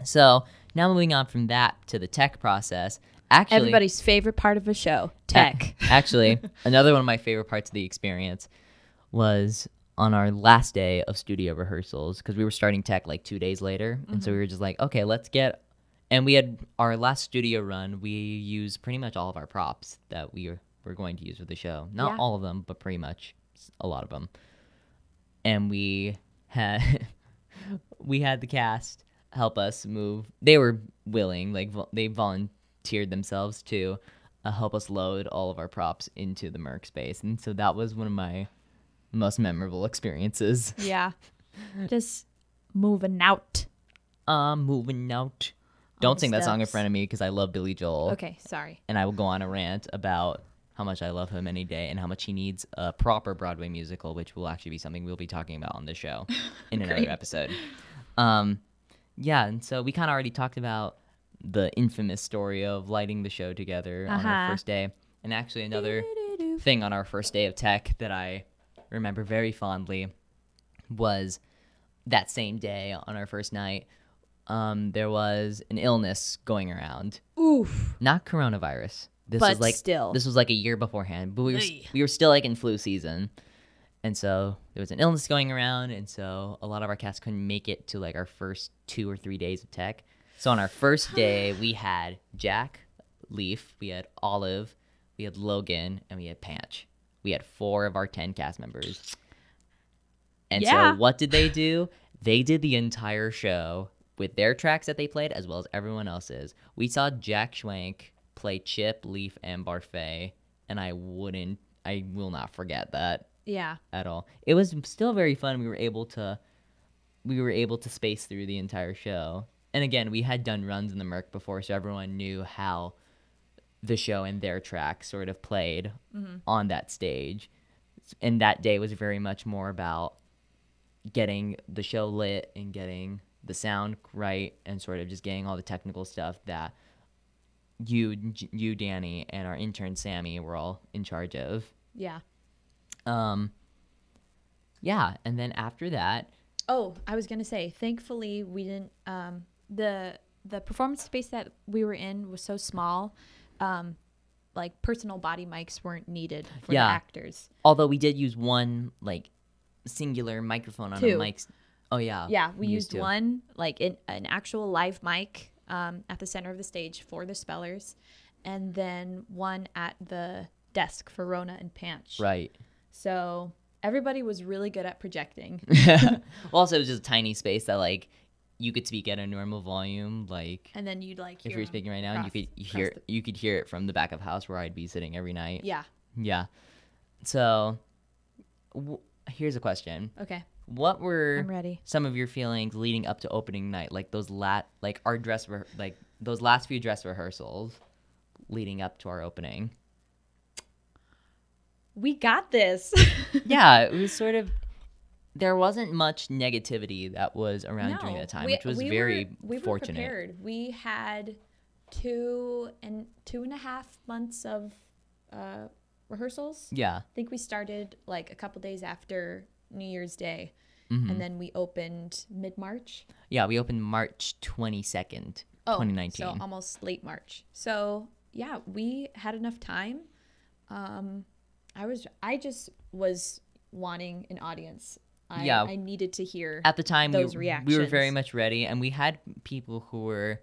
So now moving on from that to the tech process. Actually, everybody's favorite part of a show, tech. Actually, another one of my favorite parts of the experience was on our last day of studio rehearsals, because we were starting tech like 2 days later. And so we were just like, okay, let's get... And we had our last studio run, we used pretty much all of our props that we were going to use for the show. Not all of them, but pretty much a lot of them. And we had the cast help us move. They were willing, like they volunteered themselves to help us load all of our props into the Merc space. And so that was one of my most memorable experiences. Yeah. Just moving out. Moving out. Don't sing that song in front of me, because I love Billy Joel. Okay, sorry. And I will go on a rant about how much I love him any day and how much he needs a proper Broadway musical, which will actually be something we'll be talking about on this show in another episode. Yeah, and so we kind of already talked about the infamous story of lighting the show together on our first day. And actually another thing on our first day of tech that I remember very fondly was that same day on our first night, there was an illness going around. Oof. Not coronavirus. This but was like still. This was like a year beforehand, but we were still like in flu season. And so there was an illness going around, and so a lot of our cast couldn't make it to like our first 2 or 3 days of tech. So on our first day, we had Jack, Leaf, we had Olive, we had Logan, and we had Panch. We had 4 of our 10 cast members. And so what did they do? They did the entire show with their tracks that they played as well as everyone else's. We saw Jack Schwank play Chip, Leaf, and Barfay, and I will not forget that Yeah. at all. It was still very fun. We were able to space through the entire show. And again, we had done runs in the Merc before, so everyone knew how the show and their track sort of played on that stage. And that day was very much more about getting the show lit and getting the sound right and sort of just getting all the technical stuff that you, Danny, and our intern Sammy were all in charge of. Yeah. Yeah, and then after that. Oh, I was gonna say, thankfully we didn't. The performance space that we were in was so small. Like personal body mics weren't needed for the actors. Although we did use one like singular microphone on the mics. Oh yeah. Yeah, we used one like an actual live mic at the center of the stage for the spellers, and then one at the desk for Rona and Panch. Right. So everybody was really good at projecting. Also, it was just a tiny space that like you could speak at a normal volume, like. And then you'd like hear if you were speaking right now, you could hear it from the back of the house where I'd be sitting every night. Yeah. Yeah. So, here's a question. Okay. What were I'm ready. some of your feelings leading up to opening night, like those those last few dress rehearsals, leading up to our opening? We got this. Yeah, it was sort of. There wasn't much negativity that was around during that time, which was very fortunate. We were prepared. We had 2.5 months of rehearsals. Yeah. I think we started like a couple days after New Year's Day, and then we opened mid-March. Yeah, we opened March 22nd, 2019. So almost late March. So yeah, we had enough time. I just was wanting an audience. I needed to hear at the time those reactions. We were very much ready, and we had people who were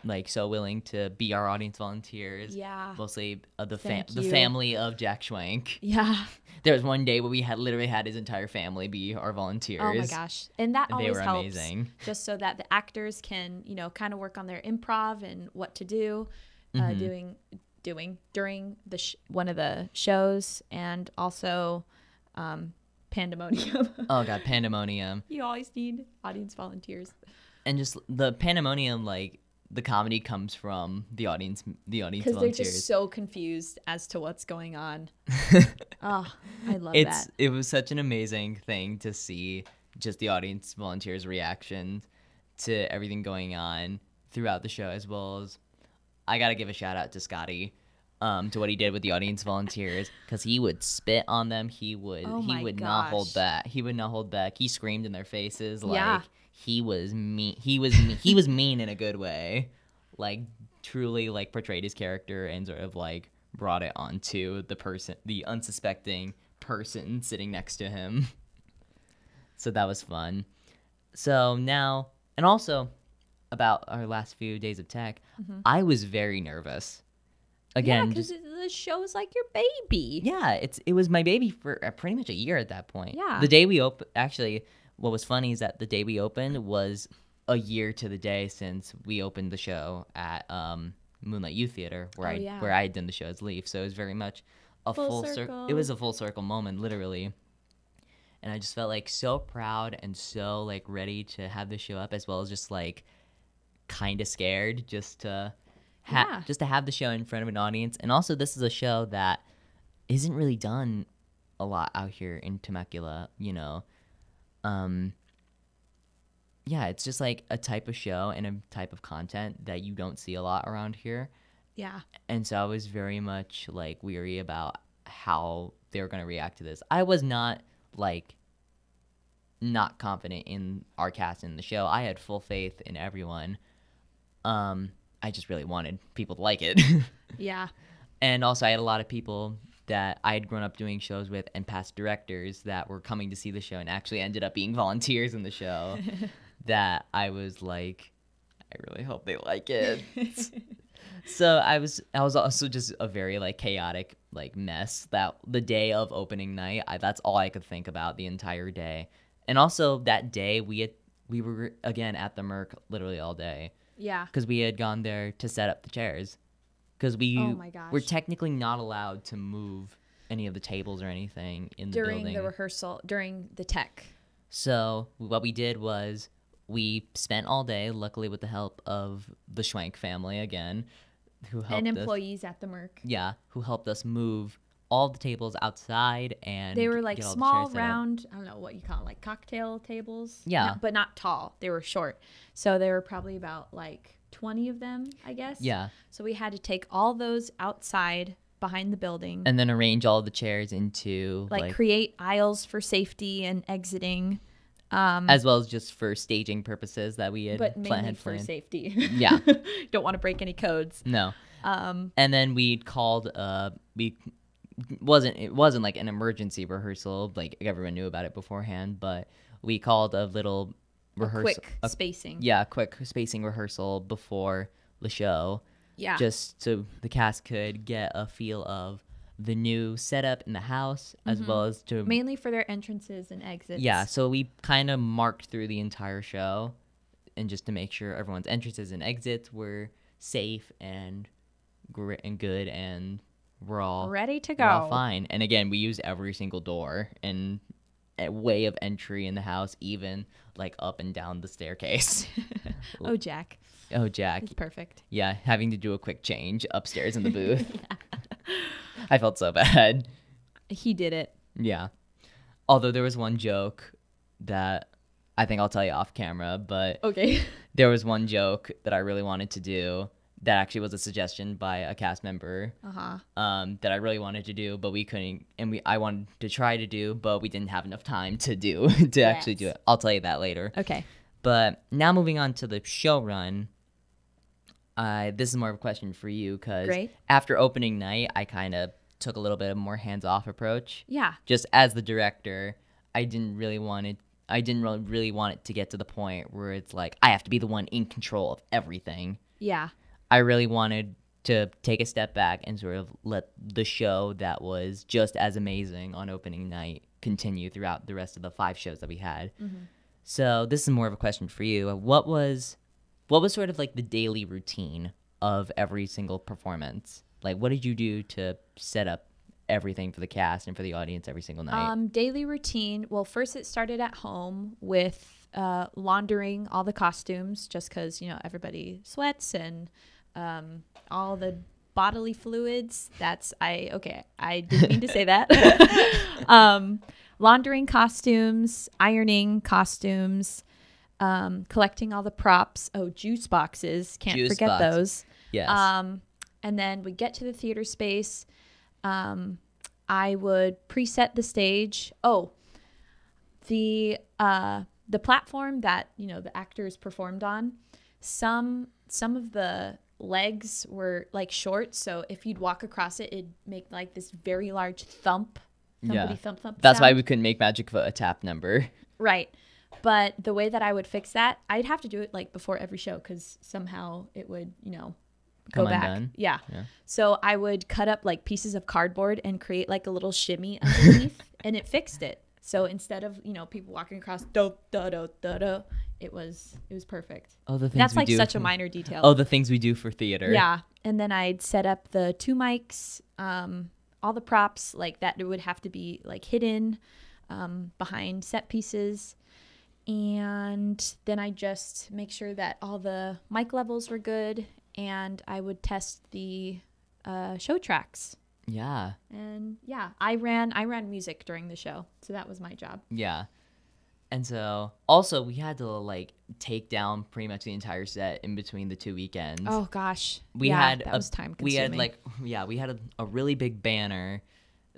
like so willing to be our audience volunteers. Yeah, mostly the family of Jack Schwank. Yeah, there was one day where we had literally had his entire family be our volunteers. Oh my gosh, and that always were helps, amazing. Just so that the actors can kind of work on their improv and what to do, doing during the one of the shows, and also pandemonium. Oh god, pandemonium. You always need audience volunteers. And just the pandemonium, like the comedy comes from the audience volunteers. Because they're just so confused as to what's going on. Oh, I love that. It was such an amazing thing to see just the audience volunteers' reaction to everything going on throughout the show, as well as I gotta give a shout out to Scotty. To what he did with the audience volunteers, because he would spit on them. He would not hold back. He would not hold back. He screamed in their faces. Like he was mean. He was mean in a good way. Like truly like portrayed his character and sort of like brought it onto the unsuspecting person sitting next to him. So that was fun. So now, and also about our last few days of tech, I was very nervous. Again, because the show is like your baby. Yeah, it was my baby for pretty much a year at that point. Yeah. The day we opened, actually, what was funny is that the day we opened was a year to the day since we opened the show at Moonlight Youth Theater, where I had done the show as Leaf. So it was very much a full circle. It was a full circle moment, literally. And I just felt like so proud and so like ready to have the show up, as well as just like kind of scared just to have the show in front of an audience. And also, this is a show that isn't really done a lot out here in Temecula, it's just like a type of show and a type of content that you don't see a lot around here. Yeah. And so I was very much like weary about how they were going to react to this. I was not confident in our cast in the show. I had full faith in everyone. I just really wanted people to like it. Yeah. And also I had a lot of people that I had grown up doing shows with and past directors that were coming to see the show and actually ended up being volunteers in the show that I was like, I really hope they like it. So I was also just a very like chaotic like mess that the day of opening night. That's all I could think about the entire day. And also that day we had we were again at the Merc literally all day Yeah. because we had gone there to set up the chairs because Oh my gosh. we're technically not allowed to move any of the tables or anything in the During building. the rehearsal, during the tech. So what we did was we spent all day, luckily with the help of the Schwank family again, who helped And us. employees at the Merc. Yeah, who helped us move all the tables outside and They were like get all the small, chairs set up. round, I don't know what you call it, like cocktail tables. Yeah. No, but not tall. They were short. So there were probably about like 20 of them, I guess. Yeah, So we had to take all those outside behind the building. and then arrange all the chairs into like create aisles for safety and exiting. as well as just for staging purposes that we had But mainly for planned. safety. Yeah. Don't want to break any codes. No. And then we called it wasn't like an emergency rehearsal, like everyone knew about it beforehand, but we called a little rehearsal, Quick spacing. yeah, quick spacing rehearsal before the show, Yeah. just so the cast could get a feel of the new setup in the house as well as to Mainly for their entrances and exits. yeah, so we kind of marked through the entire show and just to make sure everyone's entrances and exits were safe and great and good and we're all Ready to we're all go. fine. And again, we used every single door and a way of entry in the house, even like up and down the staircase. Oh, Jack. Oh, Jack. It's perfect. Yeah, having to do a quick change upstairs in the booth. I felt so bad. He did it. Yeah. Although there was one joke that I think I'll tell you off camera, but Okay. there was one joke that I really wanted to do that actually was a suggestion by a cast member that I really wanted to do, but we couldn't, and I wanted to try to do, but we didn't have enough time to do to actually do it. I'll tell you that later. Okay. But now moving on to the show run, this is more of a question for you because Great. after opening night, I kind of took a little bit of a more hands-off approach. Yeah. Just as the director, I didn't really want it to get to the point where it's like I have to be the one in control of everything. Yeah. I really wanted to take a step back and sort of let the show that was just as amazing on opening night continue throughout the rest of the 5 shows that we had. So this is more of a question for you. What was sort of like the daily routine of every single performance? Like, what did you do to set up everything for the cast and for the audience every single night? Daily routine. Well, first it started at home with laundering all the costumes just because, everybody sweats and all the bodily fluids. I didn't mean to say that. Laundering costumes, ironing costumes, collecting all the props. Oh, juice boxes. Can't forget those. Yes. And then we get to the theater space. I would preset the stage. Oh, the platform that the actors performed on. Some of the legs were like short, so if you'd walk across it, it'd make like this very large thump. Yeah. Thump, thump That's why sound. we couldn't make Magic Foot a tap number. Right. But the way that I would fix that, I'd have to do it like before every show because somehow it would, go Come back. undone. Yeah. Yeah. So I would cut up like pieces of cardboard and create like a little shimmy underneath and it fixed it. So instead of, people walking across, do, do, do, do, do, it was perfect. Oh, the things That's we like do such a for- minor detail. Oh, the things we do for theater. Yeah. And then I'd set up the 2 mics, all the props like that would have to be like hidden behind set pieces. And then I just make sure that all the mic levels were good and I would test the show tracks. Yeah. And yeah, I ran music during the show. So that was my job. Yeah. And so also we had to like take down pretty much the entire set in between the 2 weekends. Oh gosh. That was time we consuming. had a really big banner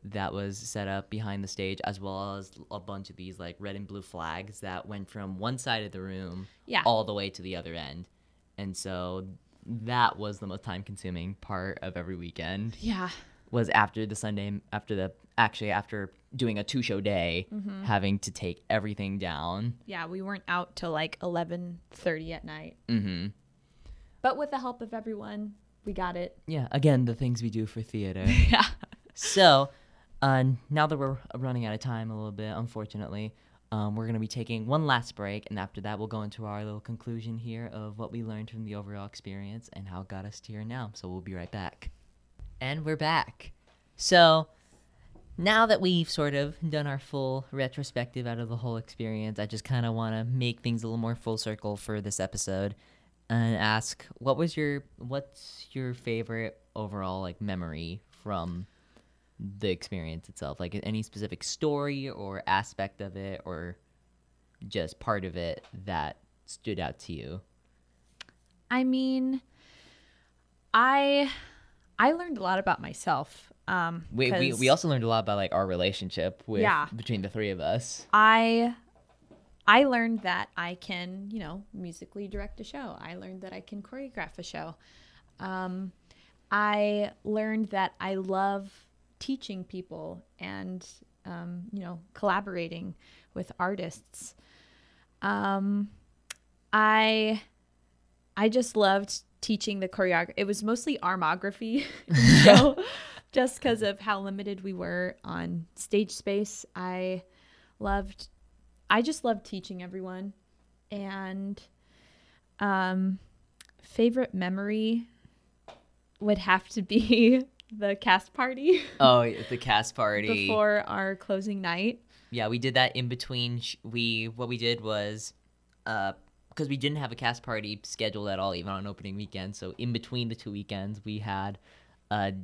that was set up behind the stage as well as a bunch of these like red and blue flags that went from one side of the room all the way to the other end. And so that was the most time consuming part of every weekend. Yeah. Was after the Sunday, after doing a 2-show day, having to take everything down. Yeah, we weren't out till like 11:30 at night. Mm-hmm. But with the help of everyone, we got it. Yeah, again, the things we do for theater. Yeah. So, now that we're running out of time a little bit, unfortunately, We're going to be taking one last break, and after that, we'll go into our little conclusion here of what we learned from the overall experience and how it got us to here now. So we'll be right back. And we're back. So now that we've sort of done our full retrospective out of the whole experience, I just kind of want to make things a little more full circle for this episode and ask, what's your favorite overall like memory from the experience itself? Like any specific story or aspect of it or just part of it that stood out to you? I mean, I learned a lot about myself. We also learned a lot about like our relationship between the three of us. I learned that I can, musically direct a show. I learned that I can choreograph a show. I learned that I love teaching people and, collaborating with artists. I just loved teaching the choreography. It was mostly armography in the show, just because of how limited we were on stage space. I just loved teaching everyone. And favorite memory would have to be the cast party. Oh, the cast party. Before our closing night. Yeah, we did that in between. What we did was, because we didn't have a cast party scheduled at all, even on opening weekend. So in between the 2 weekends, we had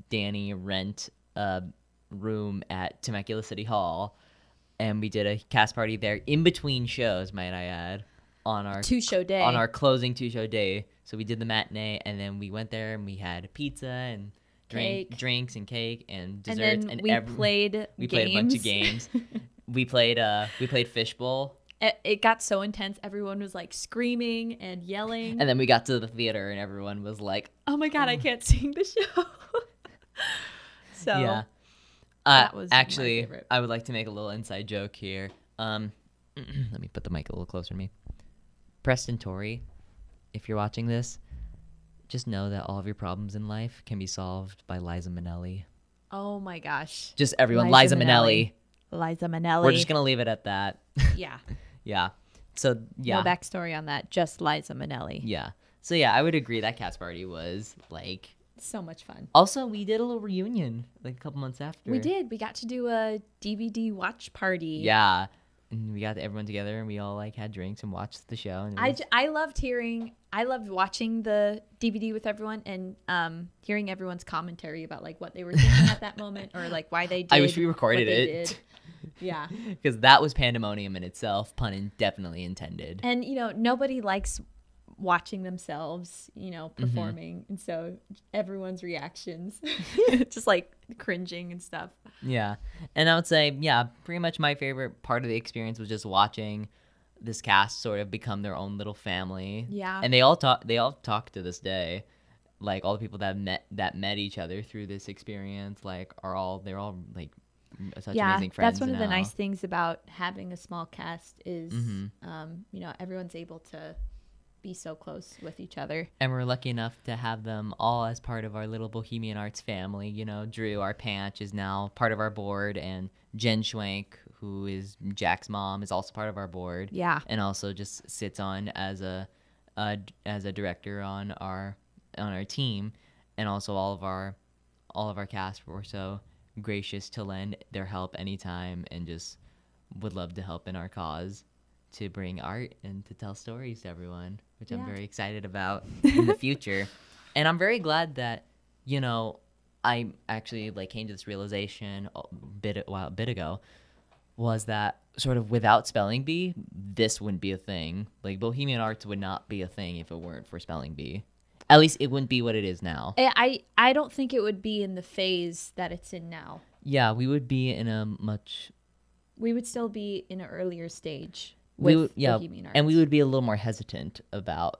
Danny rent a room at Temecula City Hall, and we did a cast party there in between shows, might I add, on our 2-show day. On our closing 2-show day. So we did the matinee, and then we went there and we had pizza and drinks and cake and desserts, and then we played a bunch of games. we played fishbowl. It got so intense. Everyone was like screaming and yelling. And then we got to the theater and everyone was like, "Oh my god, I can't sing the show." So yeah. That was actually, my favorite. I would like to make a little inside joke here. Let me put the mic a little closer to me. Preston Torrey, if you're watching this, just know that all of your problems in life can be solved by Liza Minnelli. Oh my gosh. Just everyone, Liza Minnelli. Liza Minnelli. We're just going to leave it at that. Yeah. Yeah. So, yeah. No backstory on that. Just Liza Minnelli. Yeah. So, yeah, I would agree that cast party was, like... so much fun. Also, we did a little reunion, like, a couple months after. We did. We got to do a DVD watch party. Yeah. And we got everyone together, and we all, like, had drinks and watched the show. And I loved watching the DVD with everyone and hearing everyone's commentary about, like, what they were thinking at that moment or, like, why they did I wish we recorded what they it. did. Yeah. Because that was pandemonium in itself, pun definitely intended. And, nobody likes watching themselves, performing. And so everyone's reactions, just like cringing and stuff. Yeah. And I would say, yeah, pretty much my favorite part of the experience was just watching this cast sort of become their own little family. Yeah. And they all talk to this day. Like all the people that met each other through this experience, like they're all like such amazing friends. That's one of the nice things about having a small cast is, everyone's able to be so close with each other. And we're lucky enough to have them all as part of our little Bohemian Arts family. Drew, our Panch, is now part of our board, and Jen Schwank, who is Jack's mom, is also part of our board. Yeah. And also just sits on as a director on our team, and also all of our cast were so gracious to lend their help anytime and just would love to help in our cause to bring art and to tell stories to everyone, which I'm very excited about in the future. And I'm very glad that, I actually came to this realization a bit ago, was that sort of without Spelling Bee, this wouldn't be a thing. Like Bohemian Arts would not be a thing if it weren't for Spelling Bee. At least it wouldn't be what it is now. I don't think it would be in the phase that it's in now. Yeah, we would be in we would still be in an earlier stage with Bohemian Arts. And we would be a little more hesitant about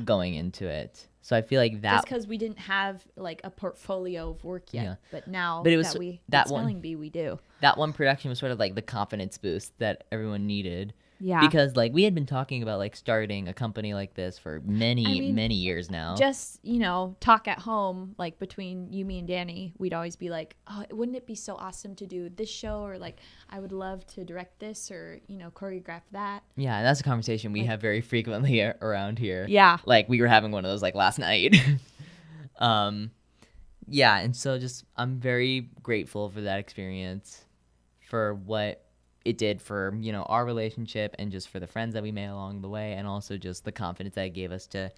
going into it. So I feel like that... Just because we didn't have a portfolio of work yet. Yeah. But now that Spelling Bee, we do. That one production was sort of like the confidence boost that everyone needed. Yeah. Because like we had been talking about like starting a company like this for many years now. Just, talk at home, like between you, me, and Danny, we'd always be like, oh, wouldn't it be so awesome to do this show? Or like, I would love to direct this or, choreograph that. Yeah, and that's a conversation we have very frequently around here. Yeah. Like we were having one of those like last night. Yeah, and so just I'm very grateful for that experience, for what it did for, our relationship and just for the friends that we made along the way, and also just the confidence that it gave us to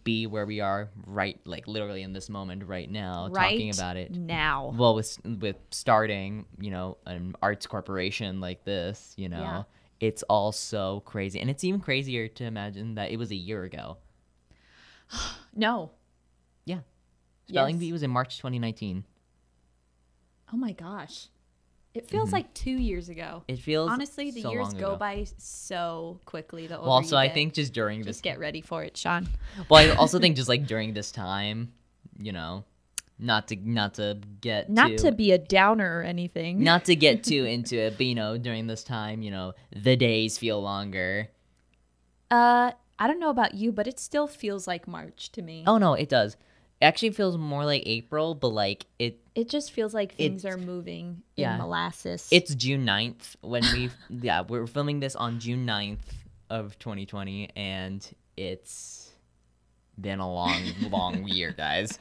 be where we are right, like literally in this moment right now, talking about it now. Well, with starting, an arts corporation like this, Yeah. It's all so crazy. And it's even crazier to imagine that it was a year ago. No. Yeah. Spelling Yes. Bee was in March 2019. Oh my gosh. It feels like 2 years ago. It feels honestly, the so years long go ago. by so quickly. The older Well, also you I get. think just during this, Just get ready for it, Sean. well, I also think just like during this time, not to get Not to be a downer or anything. not to get too into it, but during this time, the days feel longer. I don't know about you, but it still feels like March to me. Oh no, it does. It actually feels more like April, but like it just feels like things are moving in molasses. It's June 9th when we're filming this on June 9th of 2020, and it's been a long year, guys.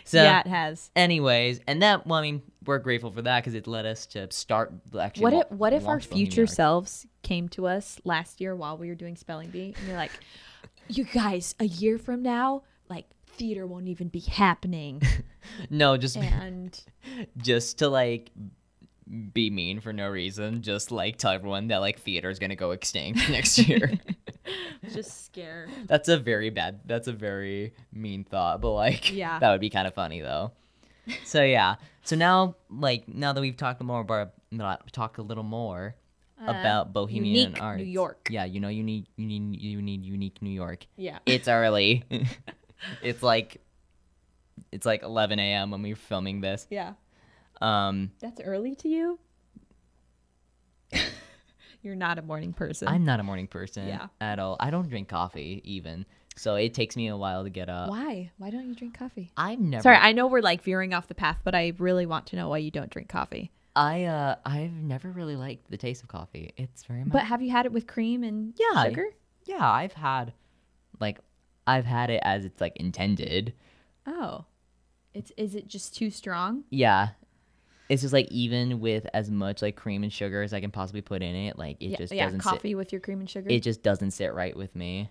So yeah, it has. Anyways, and that, well, I mean, we're grateful for that because it led us to start actually. What if our launch Bohemian future Arts. selves came to us last year while we were doing Spelling Bee, and they're like, "You guys, a year from now, like theater won't even be happening." No, just And just to like be mean for no reason, just like tell everyone that like theater is gonna go extinct next year. just scare. That's a very mean thought, but like Yeah. that would be kind of funny though. So yeah. So now that we've talked a little more about Bohemian unique Arts. New York. Yeah, you need unique New York. Yeah. It's early. It's like 11 a.m. when we're filming this. Yeah. That's early to you? You're not a morning person. I'm not a morning person Yeah. at all. I don't drink coffee even. So it takes me a while to get up. Why? Why don't you drink coffee? I've never Sorry, I know we're like veering off the path, but I really want to know why you don't drink coffee. I've never really liked the taste of coffee. It's very much. But have you had it with cream and sugar? Yeah, I've had it as it's like intended. Oh. Is it just too strong? Yeah. It's just like even with as much like cream and sugar as I can possibly put in it, like it just doesn't coffee with your cream and sugar. It just doesn't sit right with me.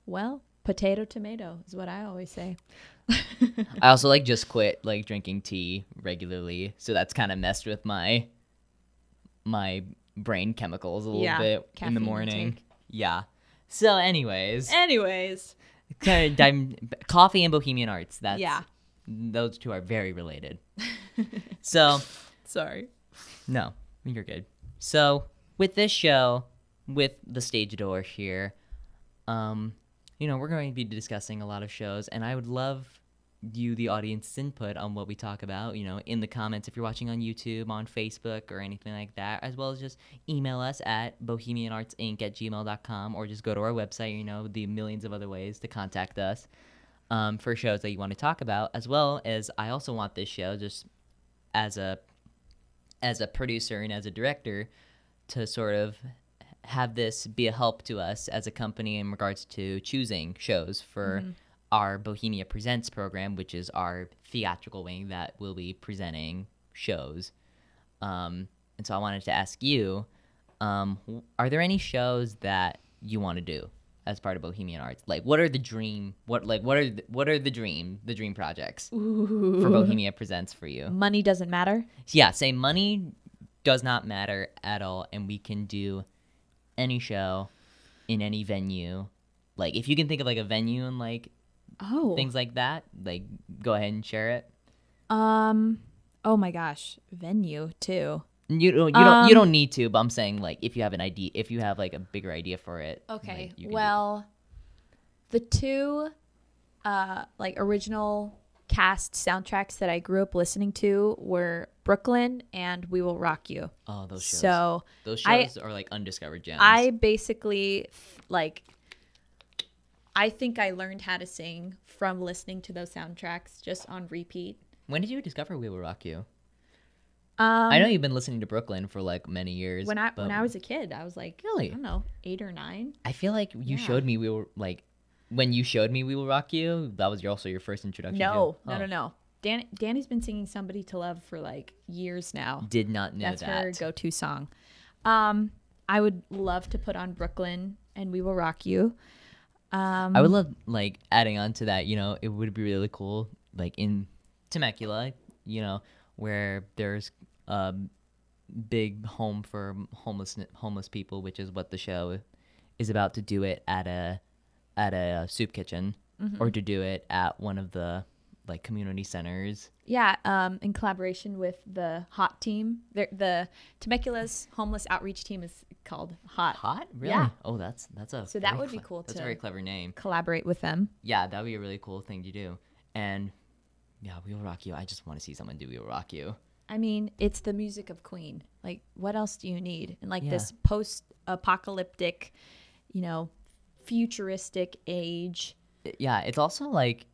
Well, potato tomato is what I always say. I also like just quit like drinking tea regularly, so that's kind of messed with my brain chemicals a little bit in the caffeine morning. intake. Yeah. So anyways, Anyways, coffee and Bohemian Arts. Those two are very related. So, sorry. no, you're good. So, with this show, with the stage door here, we're going to be discussing a lot of shows, and I would love you, the audience's input on what we talk about, in the comments if you're watching on YouTube, on Facebook, or anything like that, as well as just email us at bohemianartsinc@gmail.com, or just go to our website, the millions of other ways to contact us. For shows that you want to talk about, as well as I also want this show just as a producer and as a director to sort of have this be a help to us as a company in regards to choosing shows for our Bohemia Presents program, which is our theatrical wing that will be presenting shows. And so I wanted to ask you, are there any shows that you want to do as part of Bohemian Arts? Like, what are the dream projects for Bohemia Presents for you? Money doesn't matter. Yeah, say money does not matter at all, and we can do any show in any venue. Like, if you can think of like a venue and like things like that, like go ahead and share it. Oh my gosh, venue too. You don't need to, but I'm saying like if you have an idea, if you have like a bigger idea for it. Okay. Like, Well, the two like original cast soundtracks that I grew up listening to were Brooklyn and We Will Rock You. Oh, those shows. So those shows are like undiscovered gems. I basically like. I think I learned how to sing from listening to those soundtracks just on repeat. When did you discover We Will Rock You? I know you've been listening to Brooklyn for like many years. When I was a kid, I was like, really? I don't know, 8 or 9. I feel like you showed me when you showed me We Will Rock You, that was also your first introduction. No. Danny's been singing Somebody to Love for like years now. Did not know That's that. her go-to song. I would love to put on Brooklyn and We Will Rock You. I would love like adding on to that, it would be really cool like in Temecula, where there's a big home for homeless people, which is what the show is about, to do it at a soup kitchen, or to do it at one of the like community centers. Yeah, in collaboration with the HOT team. The Temecula's homeless outreach team is called HOT. HOT? Really? Yeah. Oh, that's a so that would be cool. That's a very clever name. Collaborate with them. Yeah, that would be a really cool thing to do. And yeah, We Will Rock You. I just want to see someone do We Will Rock You. I mean, it's the music of Queen. Like, what else do you need? And like this Yeah. post-apocalyptic, futuristic age. Yeah, it's also like,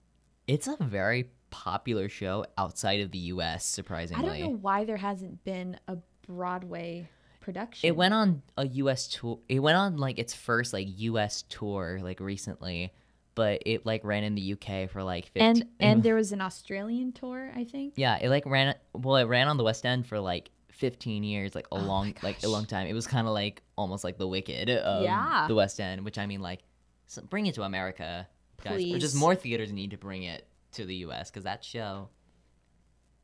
it's a very popular show outside of the U.S., surprisingly. I don't know why there hasn't been a Broadway production. It went on a U.S. tour. It went on like its first like U.S. tour like recently, but it like ran in the U.K. for like 15. And there was an Australian tour, I think. Yeah, it like ran. Well, it ran on the West End for like 15 years, like a long time. It was kind of like almost like the Wicked of the West End, which I mean, like, bring it to America, guys. Please. Or just more theaters need to bring it to the U.S. because that show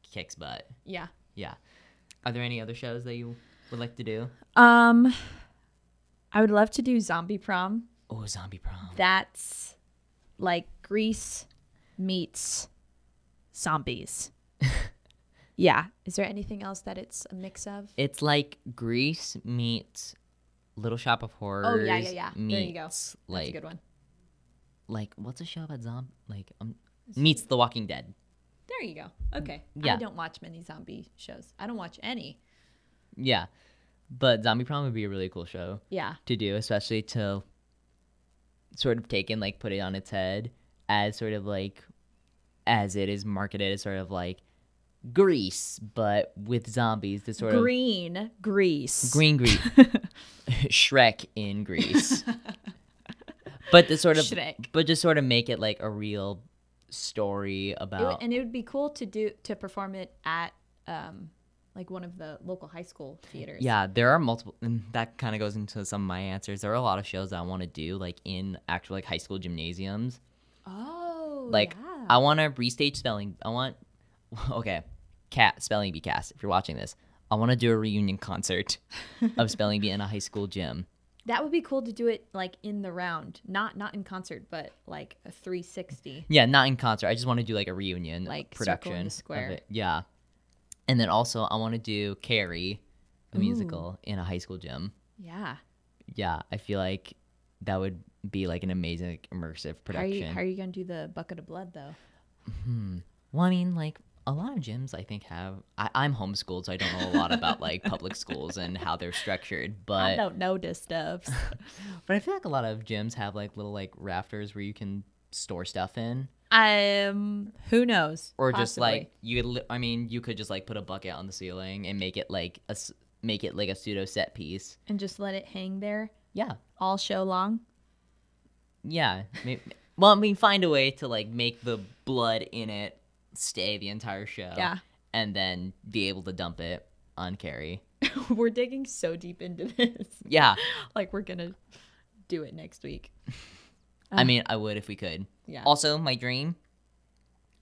kicks butt. Yeah. Yeah. Are there any other shows that you would like to do? I would love to do Zombie Prom. Oh, Zombie Prom. That's like Grease meets zombies. Yeah. Is there anything else that it's a mix of? It's like Grease meets Little Shop of Horrors. Oh, yeah. There you go. Meets, That's like, a good one. Like, what's a show about zombie? Like, meets The Walking Dead. There you go. Okay. Yeah. I don't watch many zombie shows. I don't watch any. Yeah. But Zombie Prom would be a really cool show. Yeah. To do, especially to sort of take and like put it on its head as sort of like, as it is marketed as sort of like Grease, but with zombies. To sort Green Grease. Green Grease. Shrek in Grease. But to sort of, Shrek. but just sort of make it like a real story about. And it would be cool to perform it at like one of the local high school theaters. Yeah, there are multiple, and that kind of goes into some of my answers. There are a lot of shows that I want to do like in actual like high school gymnasiums. Oh, Like yeah. I want to restage spelling. Okay, Spelling Bee cast. If you're watching this, I want to do a reunion concert of Spelling Bee in a high school gym. That would be cool to do it like in the round, not in concert, but like a 360. Yeah, not in concert. I just want to do like a reunion Like production Circle in the Square. of it. Yeah, and then also I want to do Carrie, the musical, in a high school gym. Yeah. Yeah, I feel like that would be like an amazing immersive production. How are you gonna do the bucket of blood though? Well, I mean, like a lot of gyms I think have. I'm homeschooled, so I don't know a lot about like public schools and how they're structured. I But don't know this stuff. but I feel like a lot of gyms have like little like rafters where you can store stuff in, Who knows? or just Possibly. like you could just like put a bucket on the ceiling and make it like a pseudo set piece. and just let it hang there Yeah, all show long. yeah. Well, I mean, find a way to like make the blood in it stay the entire show. Yeah. And then be able to dump it on Carrie. We're digging so deep into this. Yeah. Like we're gonna do it next week. I mean, I would if we could. Yeah. Also, my dream,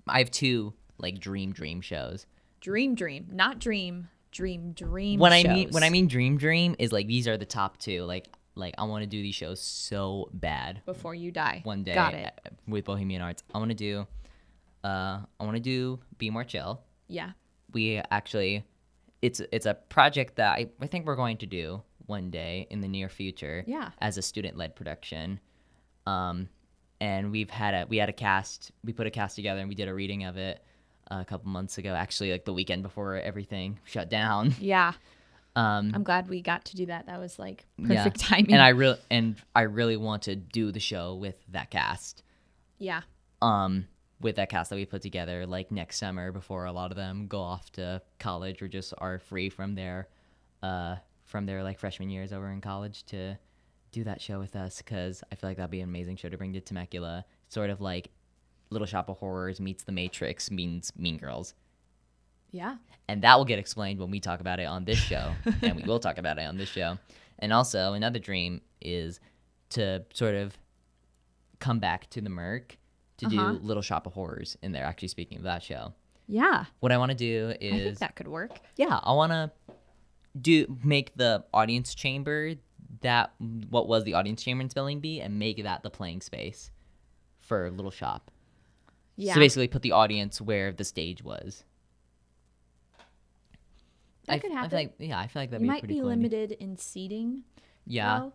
I have two like dream shows. Dream, not dream When shows. I mean dream is like these are the top two. Like I want to do these shows so bad before you die. one day. Got it. With Bohemian Arts. I want to do Be More Chill. Yeah. We actually, it's a project that I think we're going to do one day in the near future. Yeah. As a student-led production. And we put a cast together and we did a reading of it. a couple months ago, actually, like the weekend before everything shut down. Yeah. Um, I'm glad we got to do that. That was like yeah. perfect timing. And I really want to do the show with that cast. Yeah. With that cast that we put together, like next summer, before a lot of them go off to college or just are free from their like freshman years over in college, to do that show with us, because I feel like that'd be an amazing show to bring to Temecula. Sort of like Little Shop of Horrors meets The Matrix means Mean Girls. Yeah. And that will get explained when we talk about it on this show. And we will talk about it on this show. And also, another dream is to sort of come back to the Merc to do Little Shop of Horrors in there, actually, speaking of that show. Yeah. What I want to do is... I think that could work. Yeah, I want to make the audience chamber what was the audience chamber in Spelling Bee, and make that the playing space for Little Shop. Yeah. So basically put the audience where the stage was. That could happen. I feel like that'd be pretty might be cool. limited in seating. Yeah. Though.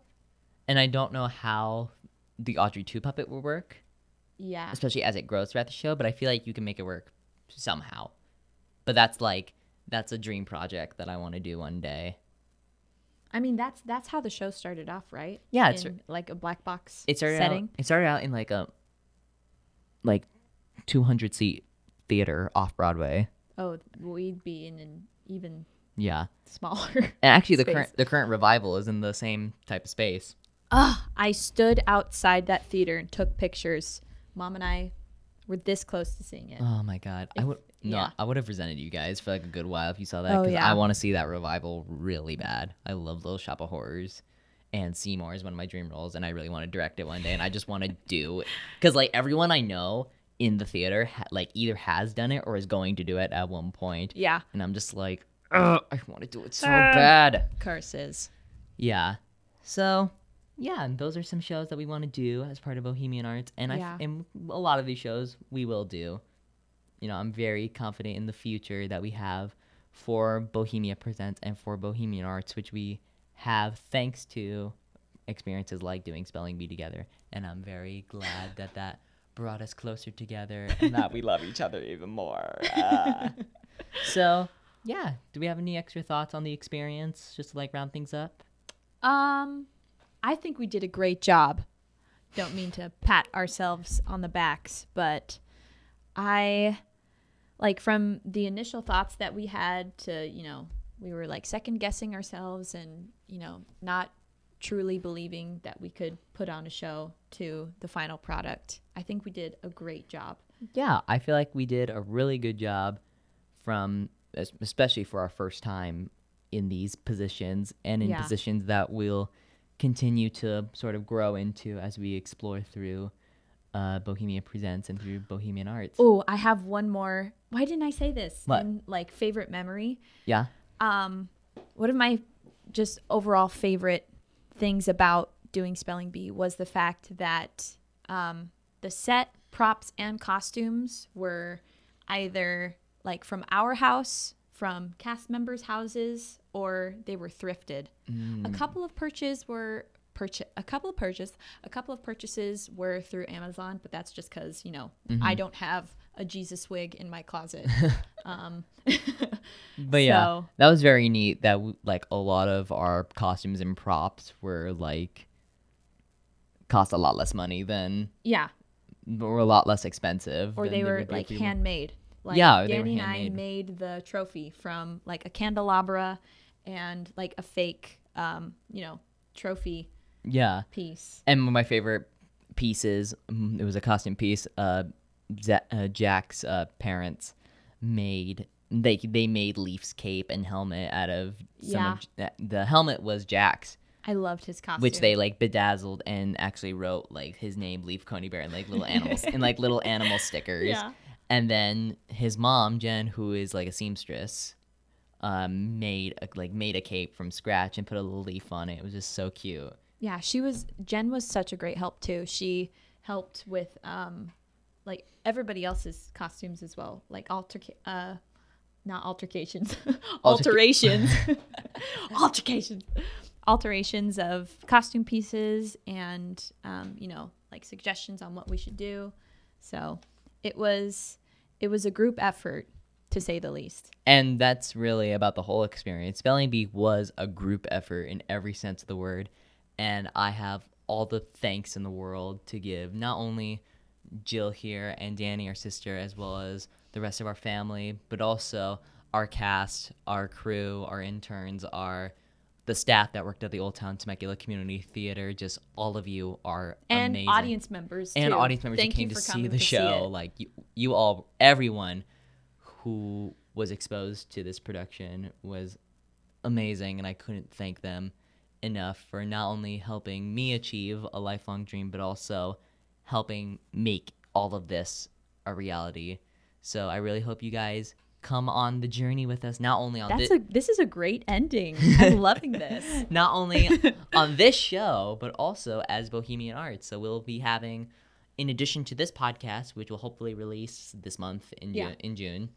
And I don't know how the Audrey 2 puppet will work, Yeah. especially as it grows throughout the show, but I feel like you can make it work somehow. But that's a dream project that I want to do one day. I mean, that's how the show started off, right? Yeah, it's in, like a black box it started setting. It started out in like a 200-seat theater off Broadway. Oh, we'd be in an even smaller. And actually, space. the current revival is in the same type of space. I stood outside that theater and took pictures. Mom and I were this close to seeing it. Oh my God, I would have resented you guys for like a good while if you saw that. Oh, yeah. I want to see that revival really bad. I love Little Shop of Horrors, and Seymour is one of my dream roles, and I really want to direct it one day. And I just want to do, because like everyone I know in the theater either has done it or is going to do it at one point. Yeah. And I'm just like, I want to do it so bad. Curses. Yeah. So, yeah, and those are some shows that we want to do as part of Bohemian Arts. And and a lot of these shows we will do. You know, I'm very confident in the future that we have for Bohemia Presents and for Bohemian Arts, which we have thanks to experiences like doing Spelling Bee together. And I'm very glad that brought us closer together and that we love each other even more. So, yeah. Do we have any extra thoughts on the experience, just to like round things up? I think we did a great job. Don't mean to pat ourselves on the backs, but from the initial thoughts that we had to, we were like second guessing ourselves and, not truly believing that we could put on a show, to the final product. I think we did a great job. Yeah, I feel like we did a really good job, especially for our first time in these positions, and in positions that we'll continue to sort of grow into as we explore through Bohemia Presents and through Bohemian Arts. Oh, I have one more. Why didn't I say this? What? In, favorite memory. Yeah. One of my just overall favorite things about doing Spelling Bee was the fact that the set, props, and costumes were either from our house, from cast members' houses, or they were thrifted. A couple of purchases were through Amazon, but that's just because I don't have a Jesus wig in my closet. But yeah, that was very neat. That a lot of our costumes and props were cost a lot less money than were a lot less expensive, or they were handmade. Danny they were handmade. And I made the trophy from a candelabra and a fake trophy piece. And one of my favorite pieces, it was a costume piece, Jack's parents made. They made Leaf's cape and helmet out of the helmet was Jack's. I loved his costume, which they bedazzled and actually wrote his name, Leaf Coney Bear, and little animals and little animal stickers. Yeah. And then his mom, Jen, who is a seamstress, made a cape from scratch and put a little leaf on it. It was just so cute. Yeah, Jen was such a great help too. She helped with everybody else's costumes as well, alterations alterations of costume pieces and suggestions on what we should do. So it was it was a group effort, to say the least. And that's really about the whole experience. Spelling Bee was a group effort in every sense of the word. And I have all the thanks in the world to give, not only Jill here and Danny, our sister, as well as the rest of our family, but also our cast, our crew, our interns, the staff that worked at the Old Town Temecula Community Theater. Just all of you are and amazing. Audience members too. And audience members who came to see the show. Like you all, everyone who was exposed to this production was amazing, and I couldn't thank them enough for not only helping me achieve a lifelong dream, but also helping make all of this a reality. So I really hope you guys come on the journey with us, not only on this is a great ending. I'm loving this. Not only on this show, but also as Bohemian Arts. So we'll be having, in addition to this podcast, which will hopefully release this month in June,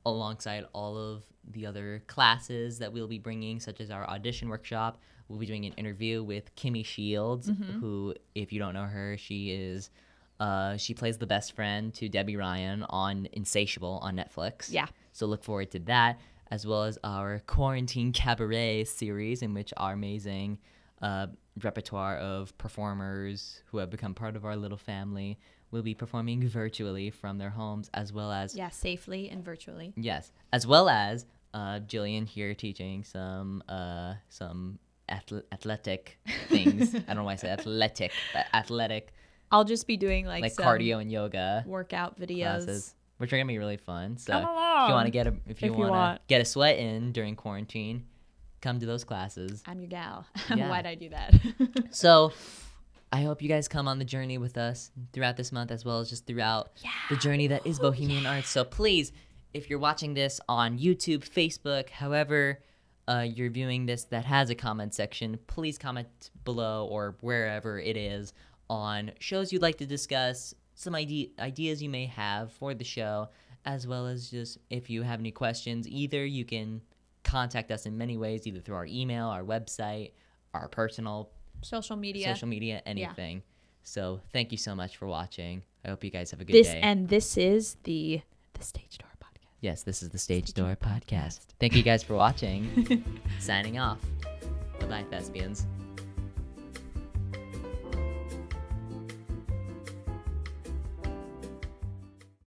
alongside all of the other classes that we'll be bringing, such as our audition workshop. We'll be doing an interview with Kimmy Shields, who, if you don't know her, she plays the best friend to Debbie Ryan on Insatiable on Netflix. Yeah. So look forward to that, as well as our Quarantine Cabaret series, in which our amazing repertoire of performers who have become part of our little family will be performing virtually from their homes, as well as... Yeah, safely and virtually. Yes. As well as Jillian here teaching some athletic things. I don't know why I said athletic, but athletic. I'll just be doing like some cardio and yoga workout videos, classes, which are gonna be really fun. So come along. if you want to get a sweat in during quarantine, come to those classes. I'm your gal. Yeah. Why'd I do that? So I hope you guys come on the journey with us throughout this month, as well as just throughout the journey that is Bohemian Arts. So please, if you're watching this on YouTube, Facebook, however you're viewing this that has a comment section, please comment below or wherever it is on shows you'd like to discuss, some ideas you may have for the show, as well as just if you have any questions. Either you can contact us in many ways, either through our email, our website, our personal social media, anything. So thank you so much for watching. I hope you guys have a good day. And this is the Stage Door Podcast. Yes, this is the Stage Door Podcast. Thank you guys for watching. Signing off. Bye-bye, thespians.